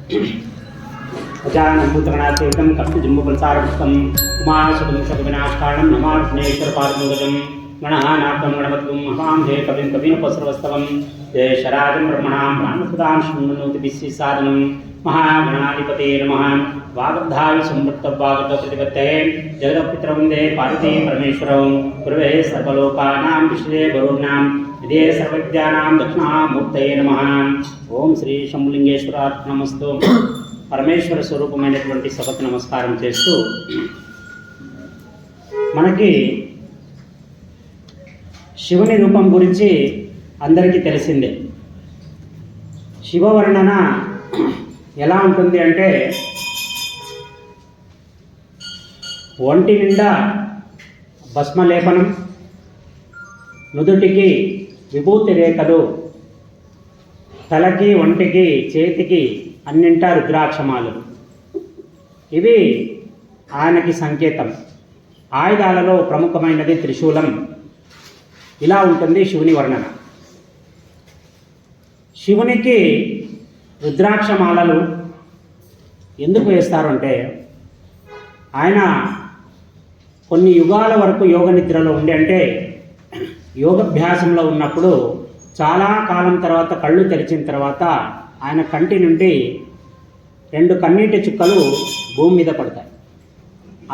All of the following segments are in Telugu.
अजानं भूतगणातीतं कपिजम्बुफलसारभुक्तं उमासुतं शतविनाशकारणं नमाग्नेश्वरपादपङ्कजं गणनाथं गणपतिं हवामहे कविं कवीनपसर्वस्तवं जयशराजं ब्रह्मणां ब्राह्मणसुतां शृण्वन्नोतिभिस्सादनं महागणाधिपते नमः। वागब्धाय संवृत्तवागतप्रतिपत्तये जगदपितरवन्दे पार्वती परमेश्वरं गुरवे सर्वलोकानां विष्णवे गुरुर्नां विदे सर्वविद्यानां दक्षिणामूर्तये नमः। ओम श्री शंभुलिंगेश्वरार्पणमस्तु। పరమేశ్వర స్వరూపమైనటువంటి సభకు నమస్కారం చేస్తూ, మనకి శివుని రూపం గురించి అందరికీ తెలిసిందే. శివవర్ణన ఎలా ఉంటుంది అంటే, ఒంటి నిండా భస్మలేపనం, నుదుటికి విభూతి రేఖలు, తలకి ఒంటికి చేతికి అన్నింటా రుద్రాక్షమాలలు. ఇవి ఆయనకి సంకేతం. ఆయుధాలలో ప్రముఖమైనది త్రిశూలం. ఇలా ఉంటుంది శివుని వర్ణన. శివునికి రుద్రాక్షమాలలు ఎందుకు వేస్తారు అంటే, ఆయన కొన్ని యుగాల వరకు యోగ నిద్రలో ఉండి, అంటే యోగాభ్యాసంలో ఉన్నప్పుడు చాలా కాలం తర్వాత కళ్ళు తెరిచిన తర్వాత ఆయన కంటి నుండి 2 కన్నీటి చుక్కలు భూమి మీద పడతాయి.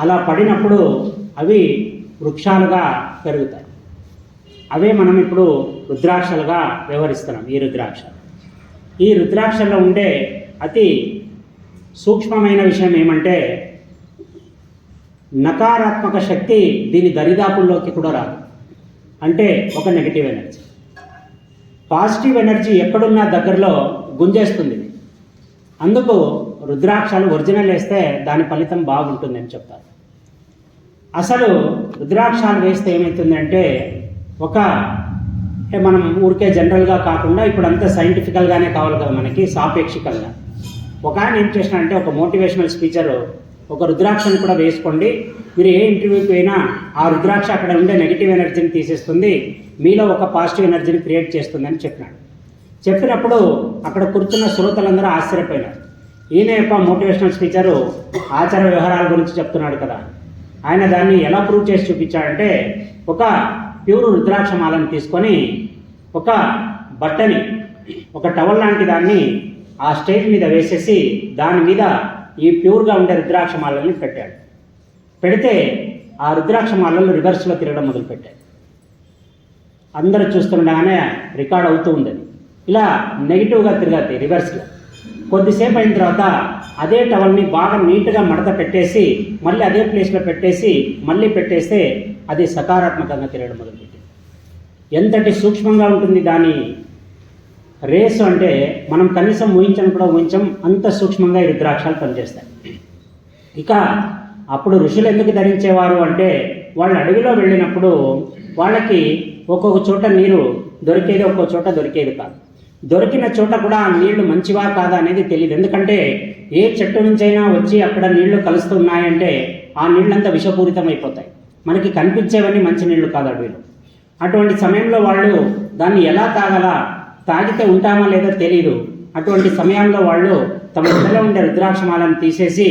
అలా పడినప్పుడు అవి వృక్షాలుగా పెరుగుతాయి. అవే మనం ఇప్పుడు రుద్రాక్షలుగా వ్యవహరిస్తున్నాం. ఈ రుద్రాక్షల్లో ఉండే అతి సూక్ష్మమైన విషయం ఏమంటే, నకారాత్మక శక్తి దీని దరిదాపుల్లోకి కూడా రాదు. అంటే ఒక నెగిటివ్ ఎనర్జీ. పాజిటివ్ ఎనర్జీ ఎక్కడున్నా దగ్గరలో గుంజేస్తుంది. అందుకు రుద్రాక్షలు ఒరిజినల్ వేస్తే దాని ఫలితం బాగుంటుంది అని చెప్తారు. అసలు రుద్రాక్షాలు వేస్తే ఏమవుతుందంటే, మనం ఊరికే జనరల్గా కాకుండా ఇప్పుడు అంతా సైంటిఫికల్గానే కావాలి కదా మనకి, సాపేక్షికంగా. ఒక ఆయన ఏం చేసినారంటే, ఒక మోటివేషనల్ స్పీచర్ ఒక రుద్రాక్షను కూడా వేసుకోండి, మీరు ఏ ఇంటర్వ్యూకి పోయినా ఆ రుద్రాక్ష అక్కడ ఉండే నెగిటివ్ ఎనర్జీని తీసేస్తుంది, మీలో ఒక పాజిటివ్ ఎనర్జీని క్రియేట్ చేస్తుందని చెప్పినాడు. చెప్పినప్పుడు అక్కడ కూర్చున్న శ్రోతలందరూ ఆశ్చర్యపోయినారు. ఈయన మోటివేషనల్ స్పీచరు ఆచార వ్యవహారాల గురించి చెప్తున్నాడు కదా, ఆయన దాన్ని ఎలా ప్రూవ్ చేసి చూపించాడంటే, ఒక ప్యూర్ రుద్రాక్షమాలను తీసుకొని ఒక బట్టని, ఒక టవల్ లాంటి దాన్ని ఆ స్టేజ్ మీద వేసేసి దాని మీద ఈ ప్యూర్గా ఉండే రుద్రాక్షమాలని పెట్టాడు. పెడితే ఆ రుద్రాక్షమాలలు రివర్స్లో తిరగడం మొదలుపెట్టాడు. అందరూ చూస్తుండగానే రికార్డ్ అవుతూ ఉంది. ఇలా నెగిటివ్గా తిరగతాయి రివర్స్లో. కొద్దిసేపు అయిన తర్వాత అదే టవల్ని బాగా నీట్గా మడత పెట్టేసి మళ్ళీ అదే ప్లేస్లో పెట్టేసి మళ్ళీ పెట్టేస్తే అది సకారాత్మకంగా తిరగడం మొదలుపెట్టింది. ఎంతటి సూక్ష్మంగా ఉంటుంది దాని రేసు అంటే, మనం కనీసం ఊహించం అంత సూక్ష్మంగా ఈ రుద్రాక్షాలు పనిచేస్తాయి. ఇక అప్పుడు ఋషులు ఎందుకు ధరించేవారు అంటే, వాళ్ళు అడవిలో వెళ్ళినప్పుడు వాళ్ళకి ఒక్కొక్క చోట నీరు దొరికేది, ఒక్కొక్క చోట దొరికేది కాదు. దొరికిన చోట కూడా ఆ నీళ్లు మంచివా కాదా అనేది తెలియదు. ఎందుకంటే ఏ చెట్టు నుంచైనా వచ్చి అక్కడ నీళ్లు కలుస్తున్నాయంటే ఆ నీళ్ళంతా విషపూరితం అయిపోతాయి. మనకి కనిపించేవన్నీ మంచి నీళ్లు కాదు అడవిలో. అటువంటి సమయంలో వాళ్ళు దాన్ని ఎలా తాగాలా, తాగితే ఉంటామా లేదో తెలియదు. అటువంటి సమయంలో వాళ్ళు తమ ఇంట్లో ఉండే రుద్రాక్షమాలను తీసేసి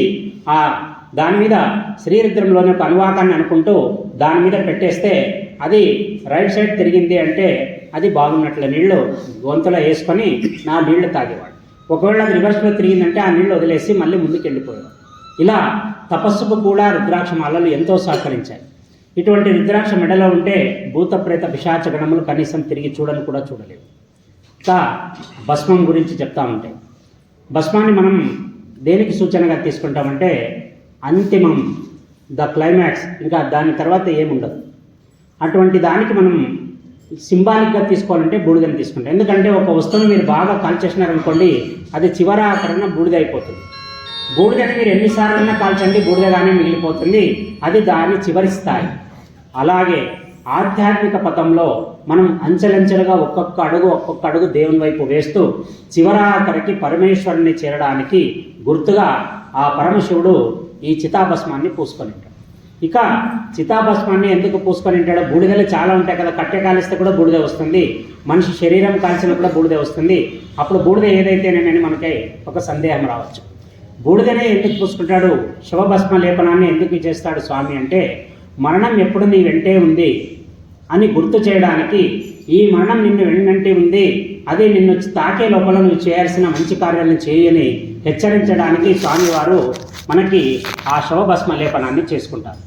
దాని మీద శ్రీరుద్రంలోని ఒక అనువాకాన్ని అనుకుంటూ దాని మీద పెట్టేస్తే అది రైట్ సైడ్ తిరిగింది అంటే అది బాగున్నట్ల నీళ్లు గొంతులో వేసుకొని నా నీళ్లు తాగేవాడు. ఒకవేళ అది రివర్స్లో తిరిగిందంటే ఆ నీళ్లు వదిలేసి మళ్ళీ ముందుకు వెళ్ళిపోయాడు. ఇలా తపస్సుకు కూడా రుద్రాక్షమాలలు ఎంతో సహకరించాయి. ఇటువంటి రుద్రాక్ష మెడలో ఉంటే భూత ప్రేత పిశాచ గణములు కనీసం తిరిగి కూడా చూడలేవు. ఇంకా భస్మం గురించి చెప్తా ఉంటే, భస్మాన్ని మనం దేనికి సూచనగా తీసుకుంటామంటే, అంతిమం, ద క్లైమాక్స్, ఇంకా దాని తర్వాత ఏముండదు. అటువంటి దానికి మనం సింబాలిక్గా తీసుకోవాలంటే బూడిదని తీసుకుంటాం. ఎందుకంటే ఒక వస్తువును మీరు బాగా కాల్చేసినారనుకోండి, అది చివరాకరణ బూడిద అయిపోతుంది. బూడిదని మీరు ఎన్నిసార్లైనా కాల్చండి, బూడిదగానే మిగిలిపోతుంది. అది దాని చివరి స్థాయి. అలాగే ఆధ్యాత్మిక పథంలో మనం అంచెలంచెలుగా ఒక్కొక్క అడుగు దేవుని వైపు వేస్తూ చివరాఖరికి పరమేశ్వరుని చేరడానికి గుర్తుగా ఆ పరమశివుడు ఈ చితాభస్మాన్ని పూసుకొని ఉంటాడు. ఇక చితాభస్మాన్ని ఎందుకు పూసుకొని ఉంటాడో, బూడిదలు చాలా ఉంటాయి కదా, కట్టె కాలిస్తే కూడా బూడిద వస్తుంది. మనిషి శరీరం కాల్చినా కూడా బూడిద వస్తుంది. అప్పుడు బూడిద ఏదైతేనేమని మనకి ఒక సందేహం రావచ్చు. బూడిదనే ఎందుకు పూసుకుంటాడు, శివభస్మ లేపనాన్ని ఎందుకు చేస్తాడు స్వామి అంటే, మరణం ఎప్పుడు నీ వెంటే ఉంది అని గుర్తు చేయడానికి, ఈ మరణం నిన్ను వెన్నంటే ఉంది, అది నిన్ను తాకే లోపల నువ్వు చేయాల్సిన మంచి కార్యాలను చేయని హెచ్చరించడానికి స్వామివారు మనకి ఆ శవభస్మ లేపనాన్ని చేసుకుంటారు.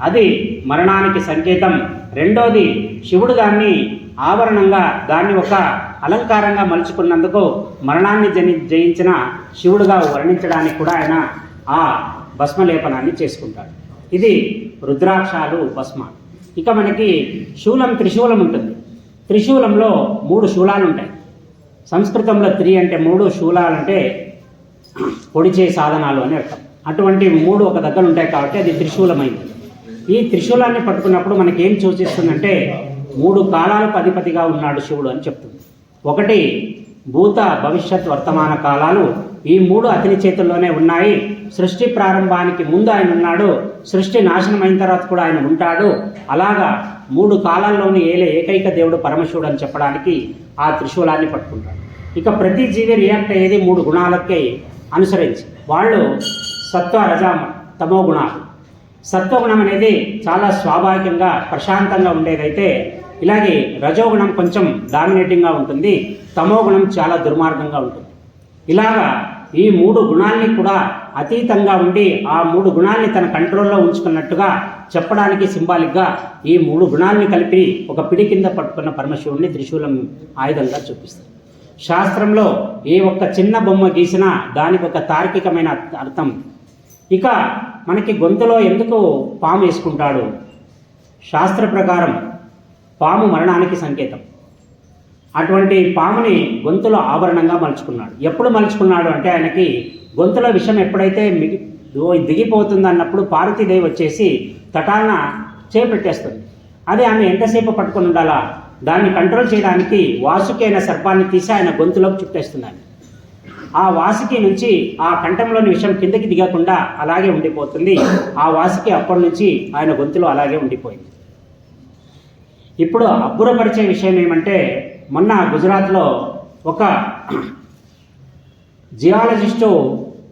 అది మరణానికి సంకేతం. రెండోది, శివుడు దాన్ని ఆభరణంగా, దాన్ని ఒక అలంకారంగా మలుచుకున్నందుకు మరణాన్ని జయించిన శివుడుగా వర్ణించడానికి కూడా ఆయన ఆ భస్మలేపనాన్ని చేసుకుంటాడు. ఇది రుద్రాక్షాలు, భస్మ. ఇక మనకి శూలం, త్రిశూలం ఉంటుంది. త్రిశూలంలో 3 శూలాలు ఉంటాయి. సంస్కృతంలో త్రి అంటే 3, శూలాలంటే పొడిచే సాధనాలు అని అర్థం. అటువంటి 3 ఒక దగ్గర ఉంటాయి కాబట్టి అది త్రిశూలమైంది. ఈ త్రిశూలాన్ని పట్టుకున్నప్పుడు మనకేం సూచిస్తుందంటే 3 కాలాలకు అధిపతిగా ఉన్నాడు శివుడు అని చెప్తుంది. ఒకటి భూత, భవిష్యత్, వర్తమాన కాలాలు. ఈ 3 అతని చేతుల్లోనే ఉన్నాయి. సృష్టి ప్రారంభానికి ముందు ఆయన ఉన్నాడు, సృష్టి నాశనం అయిన తర్వాత కూడా ఆయన ఉంటాడు. అలాగా 3 కాలాల్లోని ఏకైక దేవుడు పరమశివుడు అని చెప్పడానికి ఆ త్రిశూలాన్ని పట్టుకుంటాడు. ఇక ప్రతి జీవి రియాక్ట్ అయ్యేది 3 గుణాలకి అనుసరించి. వాళ్ళు సత్వ, రజ, తమో గుణాలు. సత్వగుణం అనేది చాలా స్వాభావికంగా ప్రశాంతంగా ఉండేదైతే, ఇలాగే రజోగుణం కొంచెం డామినేటింగ్గా ఉంటుంది, తమోగుణం చాలా దుర్మార్గంగా ఉంటుంది. ఇలాగా ఈ 3 గుణాల్ని కూడా అతీతంగా ఉండి ఆ 3 గుణాల్ని తన కంట్రోల్లో ఉంచుకున్నట్టుగా చెప్పడానికి సింబాలిక్గా ఈ 3 గుణాల్ని కలిపి ఒక పిడి కింద పట్టుకున్న పరమశివుడిని త్రిశూలం ఆయుధంగా చూపిస్తారు. శాస్త్రంలో ఏ ఒక్క చిన్న బొమ్మ గీసినా దానికి ఒక తార్కికమైన అర్థం. ఇక మనకి గొంతులో ఎందుకు పాము వేసుకుంటాడు? శాస్త్ర ప్రకారం పాము మరణానికి సంకేతం. అటువంటి పాముని గొంతులో ఆభరణంగా మలుచుకున్నాడు. ఎప్పుడు మలుచుకున్నాడు అంటే, ఆయనకి గొంతులో విషం ఎప్పుడైతే దిగిపోతుంది అన్నప్పుడు పార్వతీదేవి వచ్చేసి తటాలన చేపెట్టేస్తుంది. అదే ఆమె ఎంతసేపు పట్టుకొని ఉండాలా, దాన్ని కంట్రోల్ చేయడానికి వాసుకి అయిన సర్పాన్ని తీసి ఆయన గొంతులోకి చుట్టేస్తున్నాడు. ఆ వాసుకి నుంచి ఆ కంఠంలోని విషం కిందకి దిగకుండా అలాగే ఉండిపోతుంది. ఆ వాసుకి అప్పటి నుంచి ఆయన గొంతులో అలాగే ఉండిపోయింది. ఇప్పుడు అబ్బురపరిచే విషయం ఏమంటే, మొన్న గుజరాత్లో ఒక జియాలజిస్టు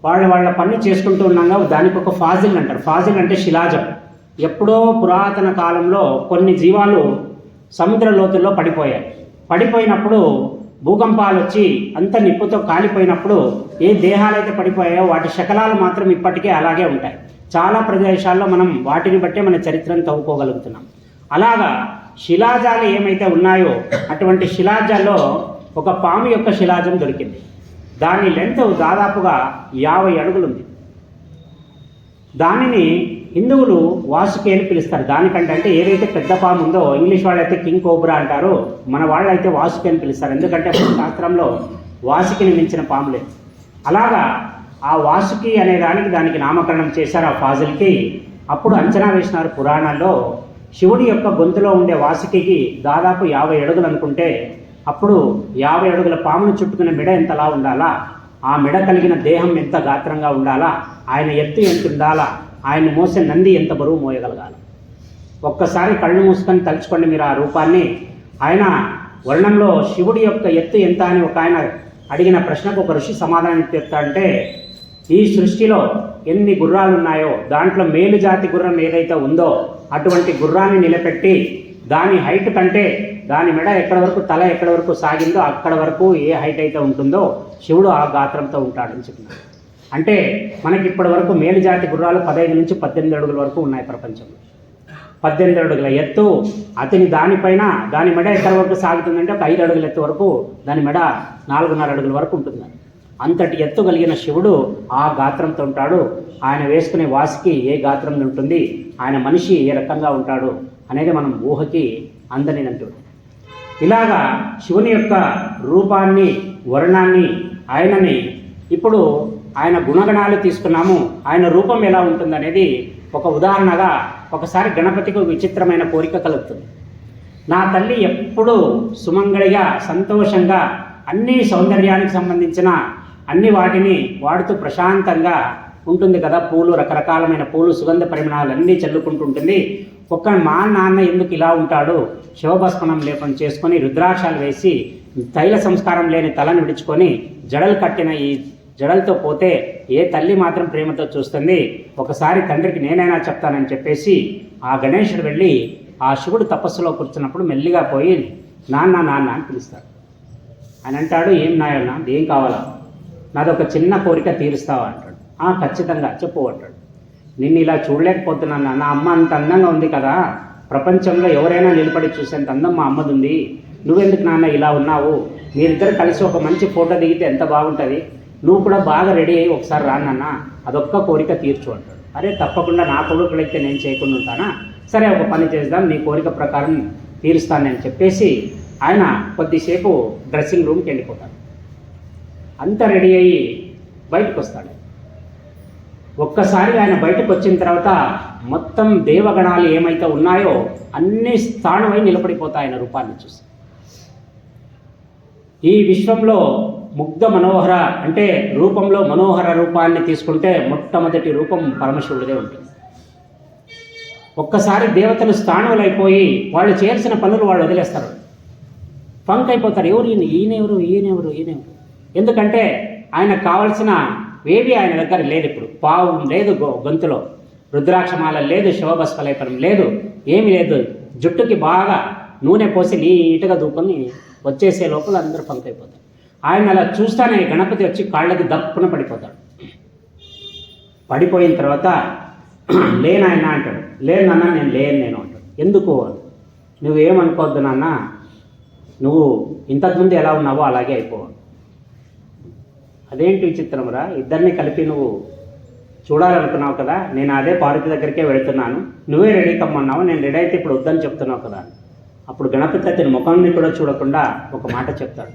వాళ్ళ పని చేసుకుంటూ ఉన్నాగా దానికి ఒక ఫాజిల్ అంటారు. ఫాజిల్ అంటే శిలాజం. ఎప్పుడో పురాతన కాలంలో కొన్ని జీవాలు సముద్ర లోతుల్లో పడిపోయినప్పుడు భూకంపాలు వచ్చి అంత నిప్పుతో కాలిపోయినప్పుడు ఏ దేహాలైతే పడిపోయాయో వాటి శకలాలు మాత్రం ఇప్పటికే అలాగే ఉంటాయి. చాలా ప్రదేశాల్లో మనం వాటిని బట్టే మన చరిత్రను తవ్వుకోగలుగుతున్నాం. అలాగా శిలాజాలు ఏమైతే ఉన్నాయో అటువంటి శిలాజాల్లో ఒక పాము యొక్క శిలాజం దొరికింది. దాని లెంత్ దాదాపుగా 50 అడుగులు ఉంది. దానిని హిందువులు వాసుకి అని పిలుస్తారు. దానికంటే అంటే ఏదైతే పెద్ద పాము ఉందో, ఇంగ్లీష్ వాళ్ళైతే కింగ్ కోబ్రా అంటారు, మన వాళ్ళైతే వాసుకి అని పిలుస్తారు. ఎందుకంటే శాస్త్రంలో వాసుకిని మించిన పాము లేదు. అలాగా ఆ వాసుకి అనే దానికి నామకరణం చేశారు ఆ ఫాజిల్కి. అప్పుడు అంచనా వేసినారు పురాణాల్లో, శివుడి యొక్క గొంతులో ఉండే వాసుకి దాదాపు 50 అడుగులు అనుకుంటే, అప్పుడు 50 అడుగుల పామును చుట్టుకునే మెడ ఎంతలా ఉండాలా, ఆ మెడ కలిగిన దేహం ఎంత గాత్రంగా ఉండాలా, ఆయన ఎత్తు ఎంత ఉండాలా, ఆయన మోసే నంది ఎంత బరువు మోయగలగాలి. ఒక్కసారి కళ్ళు మూసుకొని తలుచుకోండి మీరు ఆ రూపాన్ని. ఆయన వర్ణంలో శివుడి యొక్క ఎత్తు ఎంత అని ఒక ఆయన అడిగిన ప్రశ్నకు ఒక ఋషి సమాధానం చెప్తాడంటే, ఈ సృష్టిలో ఎన్ని గుర్రాలు ఉన్నాయో దాంట్లో మేలు జాతి గుర్రం ఏదైతే ఉందో అటువంటి గుర్రాన్ని నిలబెట్టి దాని హైట్ కంటే దాని మెడ ఎక్కడ వరకు, తల ఎక్కడ వరకు సాగిందో అక్కడ వరకు ఏ హైట్ అయితే ఉంటుందో శివుడు ఆ గాత్రంతో ఉంటాడని చెప్పినాడు. అంటే మనకి ఇప్పటి వరకు మేలు జాతి గుర్రాలు 15 నుంచి 18 అడుగుల వరకు ఉన్నాయి ప్రపంచంలో. 18 అడుగుల ఎత్తు అతని దానిపైన, దాని మెడ ఎక్కడి వరకు సాగుతుందంటే ఒక 5 అడుగుల ఎత్తు వరకు దాని మెడ 4.5 అడుగుల వరకు ఉంటుంది. అంతటి ఎత్తు కలిగిన శివుడు ఆ గాత్రంతో ఉంటాడు. ఆయన వేసుకునే వాసికి ఏ గాత్రం ఉంటుంది, ఆయన మనిషి ఏ రకంగా ఉంటాడు అనేది మనం ఊహకి అందనిదంటుంది. ఇలాగా శివుని యొక్క రూపాన్ని, వర్ణాన్ని, ఆయనని ఇప్పుడు ఆయన గుణగణాలు తీసుకున్నాము. ఆయన రూపం ఎలా ఉంటుందనేది ఒక ఉదాహరణగా, ఒకసారి గణపతికి విచిత్రమైన కోరిక కలుగుతుంది. నా తల్లి ఎప్పుడూ సుమంగళిగా, సంతోషంగా, అన్ని సౌందర్యానికి సంబంధించిన అన్ని వాటిని వాడుతూ ప్రశాంతంగా ఉంటుంది కదా, పూలు, రకరకాలమైన పూలు, సుగంధ పరిమళాలన్నీ చల్లుకుంటుంటుంది. మా నాన్న ఎందుకు ఇలా ఉంటాడు, శివభస్మనం లేపం చేసుకొని రుద్రాక్షాలు వేసి తైల సంస్కారం లేని తలను విడుచుకొని జడలు కట్టిన ఈ జడలతో పోతే ఏ తల్లి మాత్రం ప్రేమతో చూస్తుంది, ఒకసారి తండ్రికి నేనైనా చెప్తానని చెప్పేసి ఆ గణేశుడు వెళ్ళి ఆ శివుడు తపస్సులో కూర్చున్నప్పుడు మెల్లిగా పోయి నాన్న నాన్న అని పిలుస్తాడు. ఆయన అంటాడు, ఏం నాయన, ఏం కావాలా, నాదొక చిన్న కోరిక తీరుస్తావా అంటాడు. ఖచ్చితంగా చెప్పు అంటాడు. నిన్ను ఇలా చూడలేకపోతున్నాను నాన్న, అమ్మ అంత అందంగా ఉంది కదా, ప్రపంచంలో ఎవరైనా నిలబడి చూసేంత అందం మా అమ్మది ఉంది, నువ్వెందుకు నాన్న ఇలా ఉన్నావు, మీరిద్దరు కలిసి ఒక మంచి ఫోటో దిగితే ఎంత బాగుంటుంది, నువ్వు కూడా బాగా రెడీ అయ్యి ఒకసారి రా నాన్న, అదొక్క కోరిక తీర్చు అంటాడు. అరే తప్పకుండా, నా కొడుకులైతే నేను చేయకుండా ఉంటానా, సరే ఒక పని చేద్దాం, నీ కోరిక ప్రకారం తీరుస్తానని చెప్పేసి ఆయన కొద్దిసేపు డ్రెస్సింగ్ రూమ్కి వెళ్ళిపోతాడు. అంతా రెడీ అయ్యి బయటకు వస్తాడు. ఒక్కసారి ఆయన బయటకు వచ్చిన తర్వాత మొత్తం దేవగణాలు ఏమైతే ఉన్నాయో అన్నీ స్థానమై నిలబడిపోతాయి ఆయన రూపాన్ని చూసి. ఈ విశ్వంలో ముగ్ధ మనోహర అంటే రూపంలో మనోహర రూపాన్ని తీసుకుంటే మొట్టమొదటి రూపం పరమశివుడిదే ఉంటుంది. ఒక్కసారి దేవతలు స్థానములైపోయి వాళ్ళు చేయాల్సిన పనులు వాళ్ళు వదిలేస్తారు, ఫంక్ అయిపోతారు. ఎవరు ఈయనెవరు ఈయనెవరు ఈయనెవరు, ఎందుకంటే ఆయనకు కావాల్సిన వేవి ఆయన దగ్గర లేదు. ఇప్పుడు పావు లేదు గొంతులో, రుద్రాక్షమాల లేదు, శివభస్మలేపనం లేదు, ఏమీ లేదు. జుట్టుకి బాగా నూనె పోసి నీట్గా దూకొని వచ్చేసే లోపల అందరూ ఫంక్ అయిపోతారు. ఆయన అలా చూస్తానే గణపతి వచ్చి కాళ్ళకి దప్పున పడిపోతాడు. పడిపోయిన తర్వాత లేనాయన అంటాడు. లేను నాన్న, నేను లేను అంటాడు. ఎందుకు, నువ్వేమనుకోవద్దు నాన్న, నువ్వు ఇంతకుముందు ఎలా ఉన్నావో అలాగే అయిపోవు. అదేంటి విచిత్రమురా, ఇద్దరిని కలిపి నువ్వు చూడాలనుకున్నావు కదా, నేను అదే పార్వతి దగ్గరికే వెళుతున్నాను, నువ్వే రెడీ కమ్మన్నావు, నేను రెడీ అయితే ఇప్పుడు వద్దని చెప్తున్నావు కదా. అప్పుడు గణపతి అతని ముఖంని కూడా చూడకుండా ఒక మాట చెప్తాడు.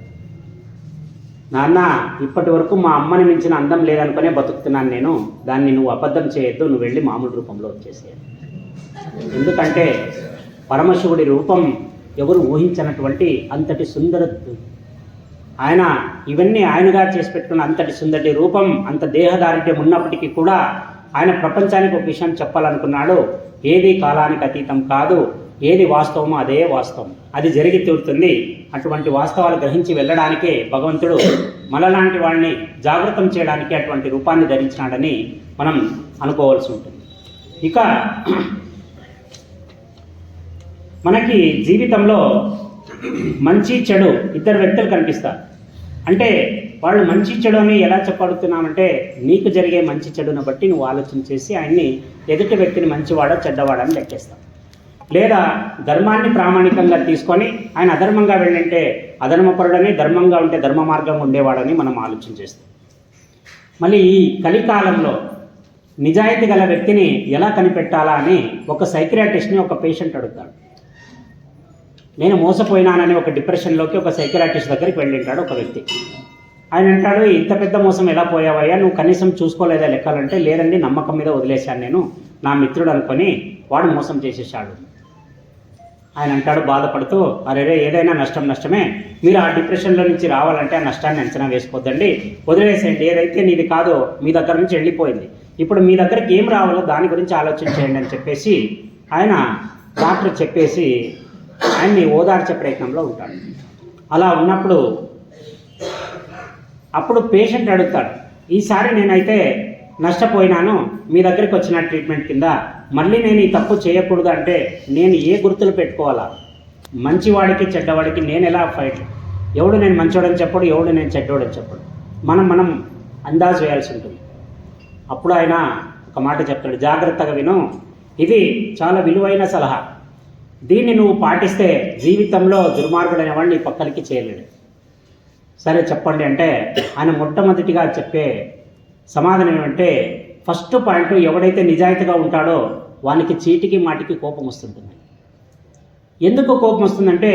నాన్న, ఇప్పటి వరకు మా అమ్మని మించిన అందం లేదనుకునే బతుకుతున్నాను నేను, దాన్ని నువ్వు అబద్ధం చేయొద్దు, నువ్వు వెళ్ళి మామూలు రూపంలో వచ్చేసేయాలి. ఎందుకంటే పరమశివుడి రూపం ఎవరు ఊహించినటువంటి అంతటి సుందర, ఆయన ఇవన్నీ ఆయనగా చేసి పెట్టుకున్న అంతటి సుందరి రూపం, అంత దేహదారిద్ర్యం ఉన్నప్పటికీ కూడా ఆయన ప్రపంచానికి ఒక విషయం చెప్పాలనుకున్నాడు. ఏది కాలానికి అతీతం కాదు, ఏది వాస్తవమో అదే వాస్తవం, అది జరిగి తీరుతుంది. అటువంటి వాస్తవాలు గ్రహించి వెళ్ళడానికే భగవంతుడు మనలాంటి వాళ్ళని జాగృతం చేయడానికి అటువంటి రూపాన్ని ధరించినాడని మనం అనుకోవాల్సి ఉంటుంది. ఇక మనకి జీవితంలో మంచి చెడు ఇద్దరు వ్యక్తులు కనిపిస్తారు. అంటే వాళ్ళు మంచి చెడు అని ఎలా చెప్పడుతున్నామంటే, నీకు జరిగే మంచి చెడును బట్టి నువ్వు ఆలోచన చేసి ఆయన్ని ఎదుటి వ్యక్తిని మంచివాడా చెడ్డవాడని లెక్కేస్తావు. లేదా ధర్మాన్ని ప్రామాణికంగా తీసుకొని ఆయన అధర్మంగా వెళ్ళంటే అధర్మపరుడని, ధర్మంగా ఉంటే ధర్మ మార్గంగా ఉండేవాడని మనం ఆలోచన చేస్తాం. మళ్ళీ ఈ కలికాలంలో నిజాయితీ గల వ్యక్తిని ఎలా కనిపెట్టాలా అని ఒక సైకియాట్రిస్ట్ని ఒక పేషెంట్ అడుగుతాడు. నేను మోసపోయినానని ఒక డిప్రెషన్లోకి ఒక సైకియాట్రిస్ట్ దగ్గరికి వెళ్ళింటాడు ఒక వ్యక్తి. ఆయన అంటాడు, ఇంత పెద్ద మోసం ఎలా పోయావయ్యా, నువ్వు కనీసం చూసుకోలేదా లెక్కాలంటే, లేదండి నమ్మకం మీద వదిలేశాను నేను, నా మిత్రుడు అనుకొని వాడు మోసం చేసేసాడు. ఆయన అంటాడు బాధపడుతూ, అరే ఏదైనా నష్టం నష్టమే, మీరు ఆ డిప్రెషన్లో నుంచి రావాలంటే ఆ నష్టాన్ని అంచనా వేసుకోవద్దండి, వదిలేసేయండి, ఏదైతే నీది కాదో మీ దగ్గర నుంచి వెళ్ళిపోయింది, ఇప్పుడు మీ దగ్గరికి ఏం రావాలో దాని గురించి ఆలోచన చేయండి అని చెప్పేసి ఆయన డాక్టర్ చెప్పేసి ఆయన్ని ఓదార్చే ప్రయత్నంలో ఉంటాడు. అలా ఉన్నప్పుడు అప్పుడు పేషెంట్ అడుగుతాడు, ఈసారి నేనైతే నష్టపోయినాను, మీ దగ్గరికి వచ్చిన ట్రీట్మెంట్ కింద మళ్ళీ నేను ఈ తప్పు చేయకూడదు అంటే నేను ఏ గుర్తులు పెట్టుకోవాలా, మంచివాడికి చెడ్డవాడికి నేను ఎలా ఫైట్, ఎవడు నేను మంచివాడని చెప్పడు, ఎవడు నేను చెడ్డవాడని చెప్పడు, మనం అందాజు వేయాల్సి ఉంటుంది. అప్పుడు ఆయన ఒక మాట చెప్తాడు, జాగ్రత్తగా విను, ఇది చాలా విలువైన సలహా, దీన్ని నువ్వు పాటిస్తే జీవితంలో దుర్మార్గుడైన వాడిని నీ పక్కలకి చేయలేడు. సరే చెప్పండి అంటే ఆయన మొట్టమొదటిగా చెప్పే సమాధానం ఏమంటే, ఫస్ట్ పాయింట్, ఎవడైతే నిజాయితీగా ఉంటాడో వానికి చీటికి మాటికి కోపం వస్తుంటుంది. ఎందుకు కోపం వస్తుందంటే,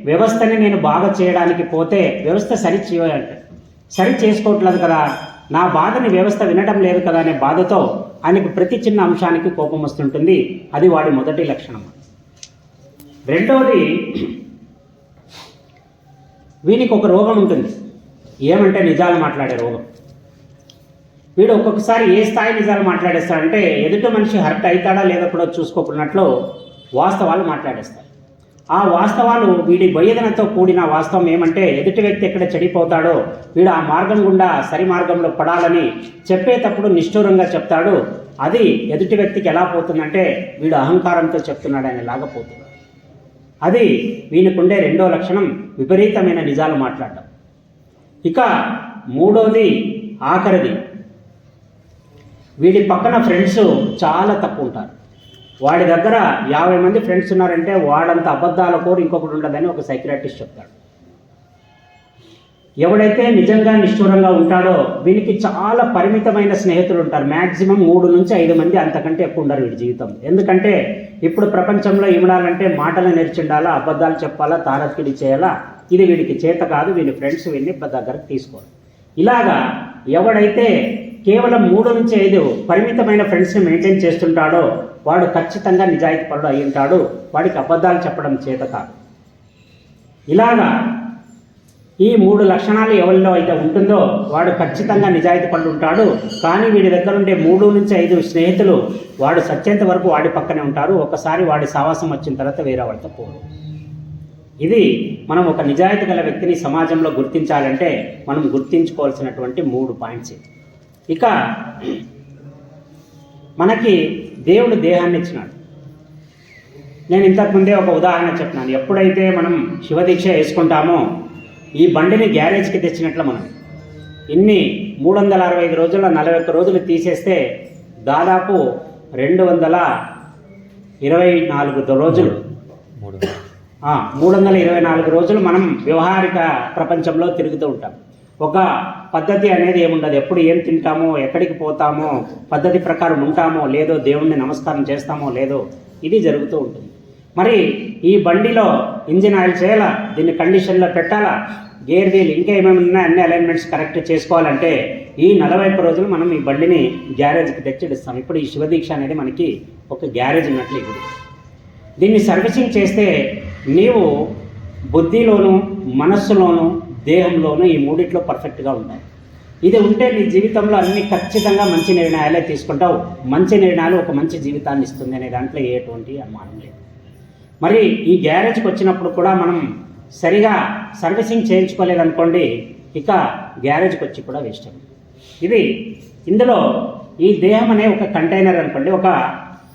వ్యవస్థని నేను బాగా చేయడానికి పోతే వ్యవస్థ సరి చేసుకోవట్లేదు కదా, నా బాధని వ్యవస్థ వినడం లేదు కదా అనే బాధతో ఆయనకు ప్రతి చిన్న అంశానికి కోపం వస్తుంటుంది. అది వాడి మొదటి లక్షణం. రెండవది, వీనికి ఒక రోగం ఉంటుంది, ఏమంటే నిజాలు మాట్లాడే రోగం. వీడు ఒక్కొక్కసారి ఏ స్థాయి నిజాలు మాట్లాడేస్తాడంటే ఎదుటి మనిషి హర్ట్ అవుతాడా లేదో కూడా చూసుకోకున్నట్లు వాస్తవాలు మాట్లాడేస్తాడు. ఆ వాస్తవాలు వీడి బొయ్యదనతో కూడిన వాస్తవం ఏమంటే ఎదుటి వ్యక్తి ఎక్కడ చెడిపోతాడో వీడు ఆ మార్గం గుండా సరి మార్గంలో పడాలని చెప్పేటప్పుడు నిష్ఠూరంగా చెప్తాడు. అది ఎదుటి వ్యక్తికి ఎలా పోతుందంటే వీడు అహంకారంతో చెప్తున్నాడు అనేలాగా పోతుంది. అది వీనికుండే రెండో లక్షణం, విపరీతమైన నిజాలు మాట్లాడటం. ఇక మూడోది ఆఖరిది, వీడి పక్కన ఫ్రెండ్స్ చాలా తక్కువ ఉంటారు. వాడి దగ్గర 50 మంది ఫ్రెండ్స్ ఉన్నారంటే వాడంత అబద్ధాల కోరు ఇంకొకటి ఉండదని ఒక సైకియాట్రిస్ట్ చెప్తాడు. ఎవడైతే నిజంగా నిష్ఠూరంగా ఉంటాడో వీనికి చాలా పరిమితమైన స్నేహితులు ఉంటారు. మ్యాక్సిమం 3 నుంచి 5 మంది, అంతకంటే ఎక్కువ ఉండరు వీడి జీవితం. ఎందుకంటే ఇప్పుడు ప్రపంచంలో ఇమడాలంటే మాటలు నేర్చుండాలా, అబద్ధాలు చెప్పాలా, తారకిడి చేయాలా. ఇది వీడికి చేత కాదు. వీడి ఫ్రెండ్స్ వీడిని దగ్గరకు తీసుకోరు. ఇలాగా ఎవడైతే కేవలం 3 నుంచి 5 పరిమితమైన ఫ్రెండ్స్ని మెయింటైన్ చేస్తుంటాడో వాడు ఖచ్చితంగా నిజాయితీ పరుడు అయి ఉంటాడు. వాడికి అబద్ధాలు చెప్పడం చేత కాదు. ఇలాగా ఈ 3 లక్షణాలు ఎవరిలో అయితే ఉంటుందో వాడు ఖచ్చితంగా నిజాయితీ పరుడు ఉంటాడు. కానీ వీడి దగ్గర ఉండే 3 నుంచి 5 స్నేహితులు వాడు సత్యంత వరకు వాడి పక్కనే ఉంటారు. ఒకసారి వాడి సావాసం వచ్చిన తర్వాత వేరే వాడితో పోరు. ఇది మనం ఒక నిజాయితీ గల వ్యక్తిని సమాజంలో గుర్తించాలంటే మనం గుర్తించుకోవాల్సినటువంటి 3 పాయింట్స్. ఇక మనకి దేవుడు దేహాన్ని ఇచ్చినాడు. నేను ఇంతకుముందే ఒక ఉదాహరణ చెప్పినాను. ఎప్పుడైతే మనం శివదీక్ష వేసుకుంటామో ఈ బండిని గ్యారేజ్కి తెచ్చినట్లు మనం ఇన్ని 365 రోజుల 41 రోజులు తీసేస్తే దాదాపు 224 రోజులు 324 రోజులు మనం వ్యవహారిక ప్రపంచంలో తిరుగుతూ ఉంటాం. ఒక పద్ధతి అనేది ఏముండదు. ఎప్పుడు ఏం తింటామో, ఎక్కడికి పోతామో, పద్ధతి ప్రకారం ఉంటామో లేదో, దేవుణ్ణి నమస్కారం చేస్తామో లేదో, ఇది జరుగుతూ ఉంటుంది. మరి ఈ బండిలో ఇంజిన్ ఆయిల్ చేయాలా, దీన్ని కండిషన్లో పెట్టాలా, గేర్ వీల్ ఇంకా ఏమేమి ఉన్నాయి అన్ని అలైన్మెంట్స్ కరెక్ట్ చేసుకోవాలంటే ఈ 41 రోజులు మనం ఈ బండిని గ్యారేజ్కి తెచ్చిడిస్తాం. ఇప్పుడు ఈ శివదీక్ష అనేది మనకి ఒక గ్యారేజ్ ఉన్నట్లు ఇప్పుడు దీన్ని సర్వీసింగ్ చేస్తే నీవు బుద్ధిలోను, మనస్సులోను, దేహంలోనూ ఈ 3 పర్ఫెక్ట్గా ఉంటాయి. ఇది ఉంటే నీ జీవితంలో అన్ని ఖచ్చితంగా మంచి నిర్ణయాలే తీసుకుంటావు. మంచి నిర్ణయాలు ఒక మంచి జీవితాన్ని ఇస్తుంది అనే దాంట్లో ఎటువంటి అనుమానం లేదు. మరి ఈ గ్యారేజ్కి వచ్చినప్పుడు కూడా మనం సరిగా సర్వీసింగ్ చేయించుకోలేదనుకోండి, ఇక గ్యారేజ్కి వచ్చి కూడా వేస్ట్ అయింది. ఇది ఇందులో ఈ దేహం అనే ఒక కంటైనర్ అనుకోండి, ఒక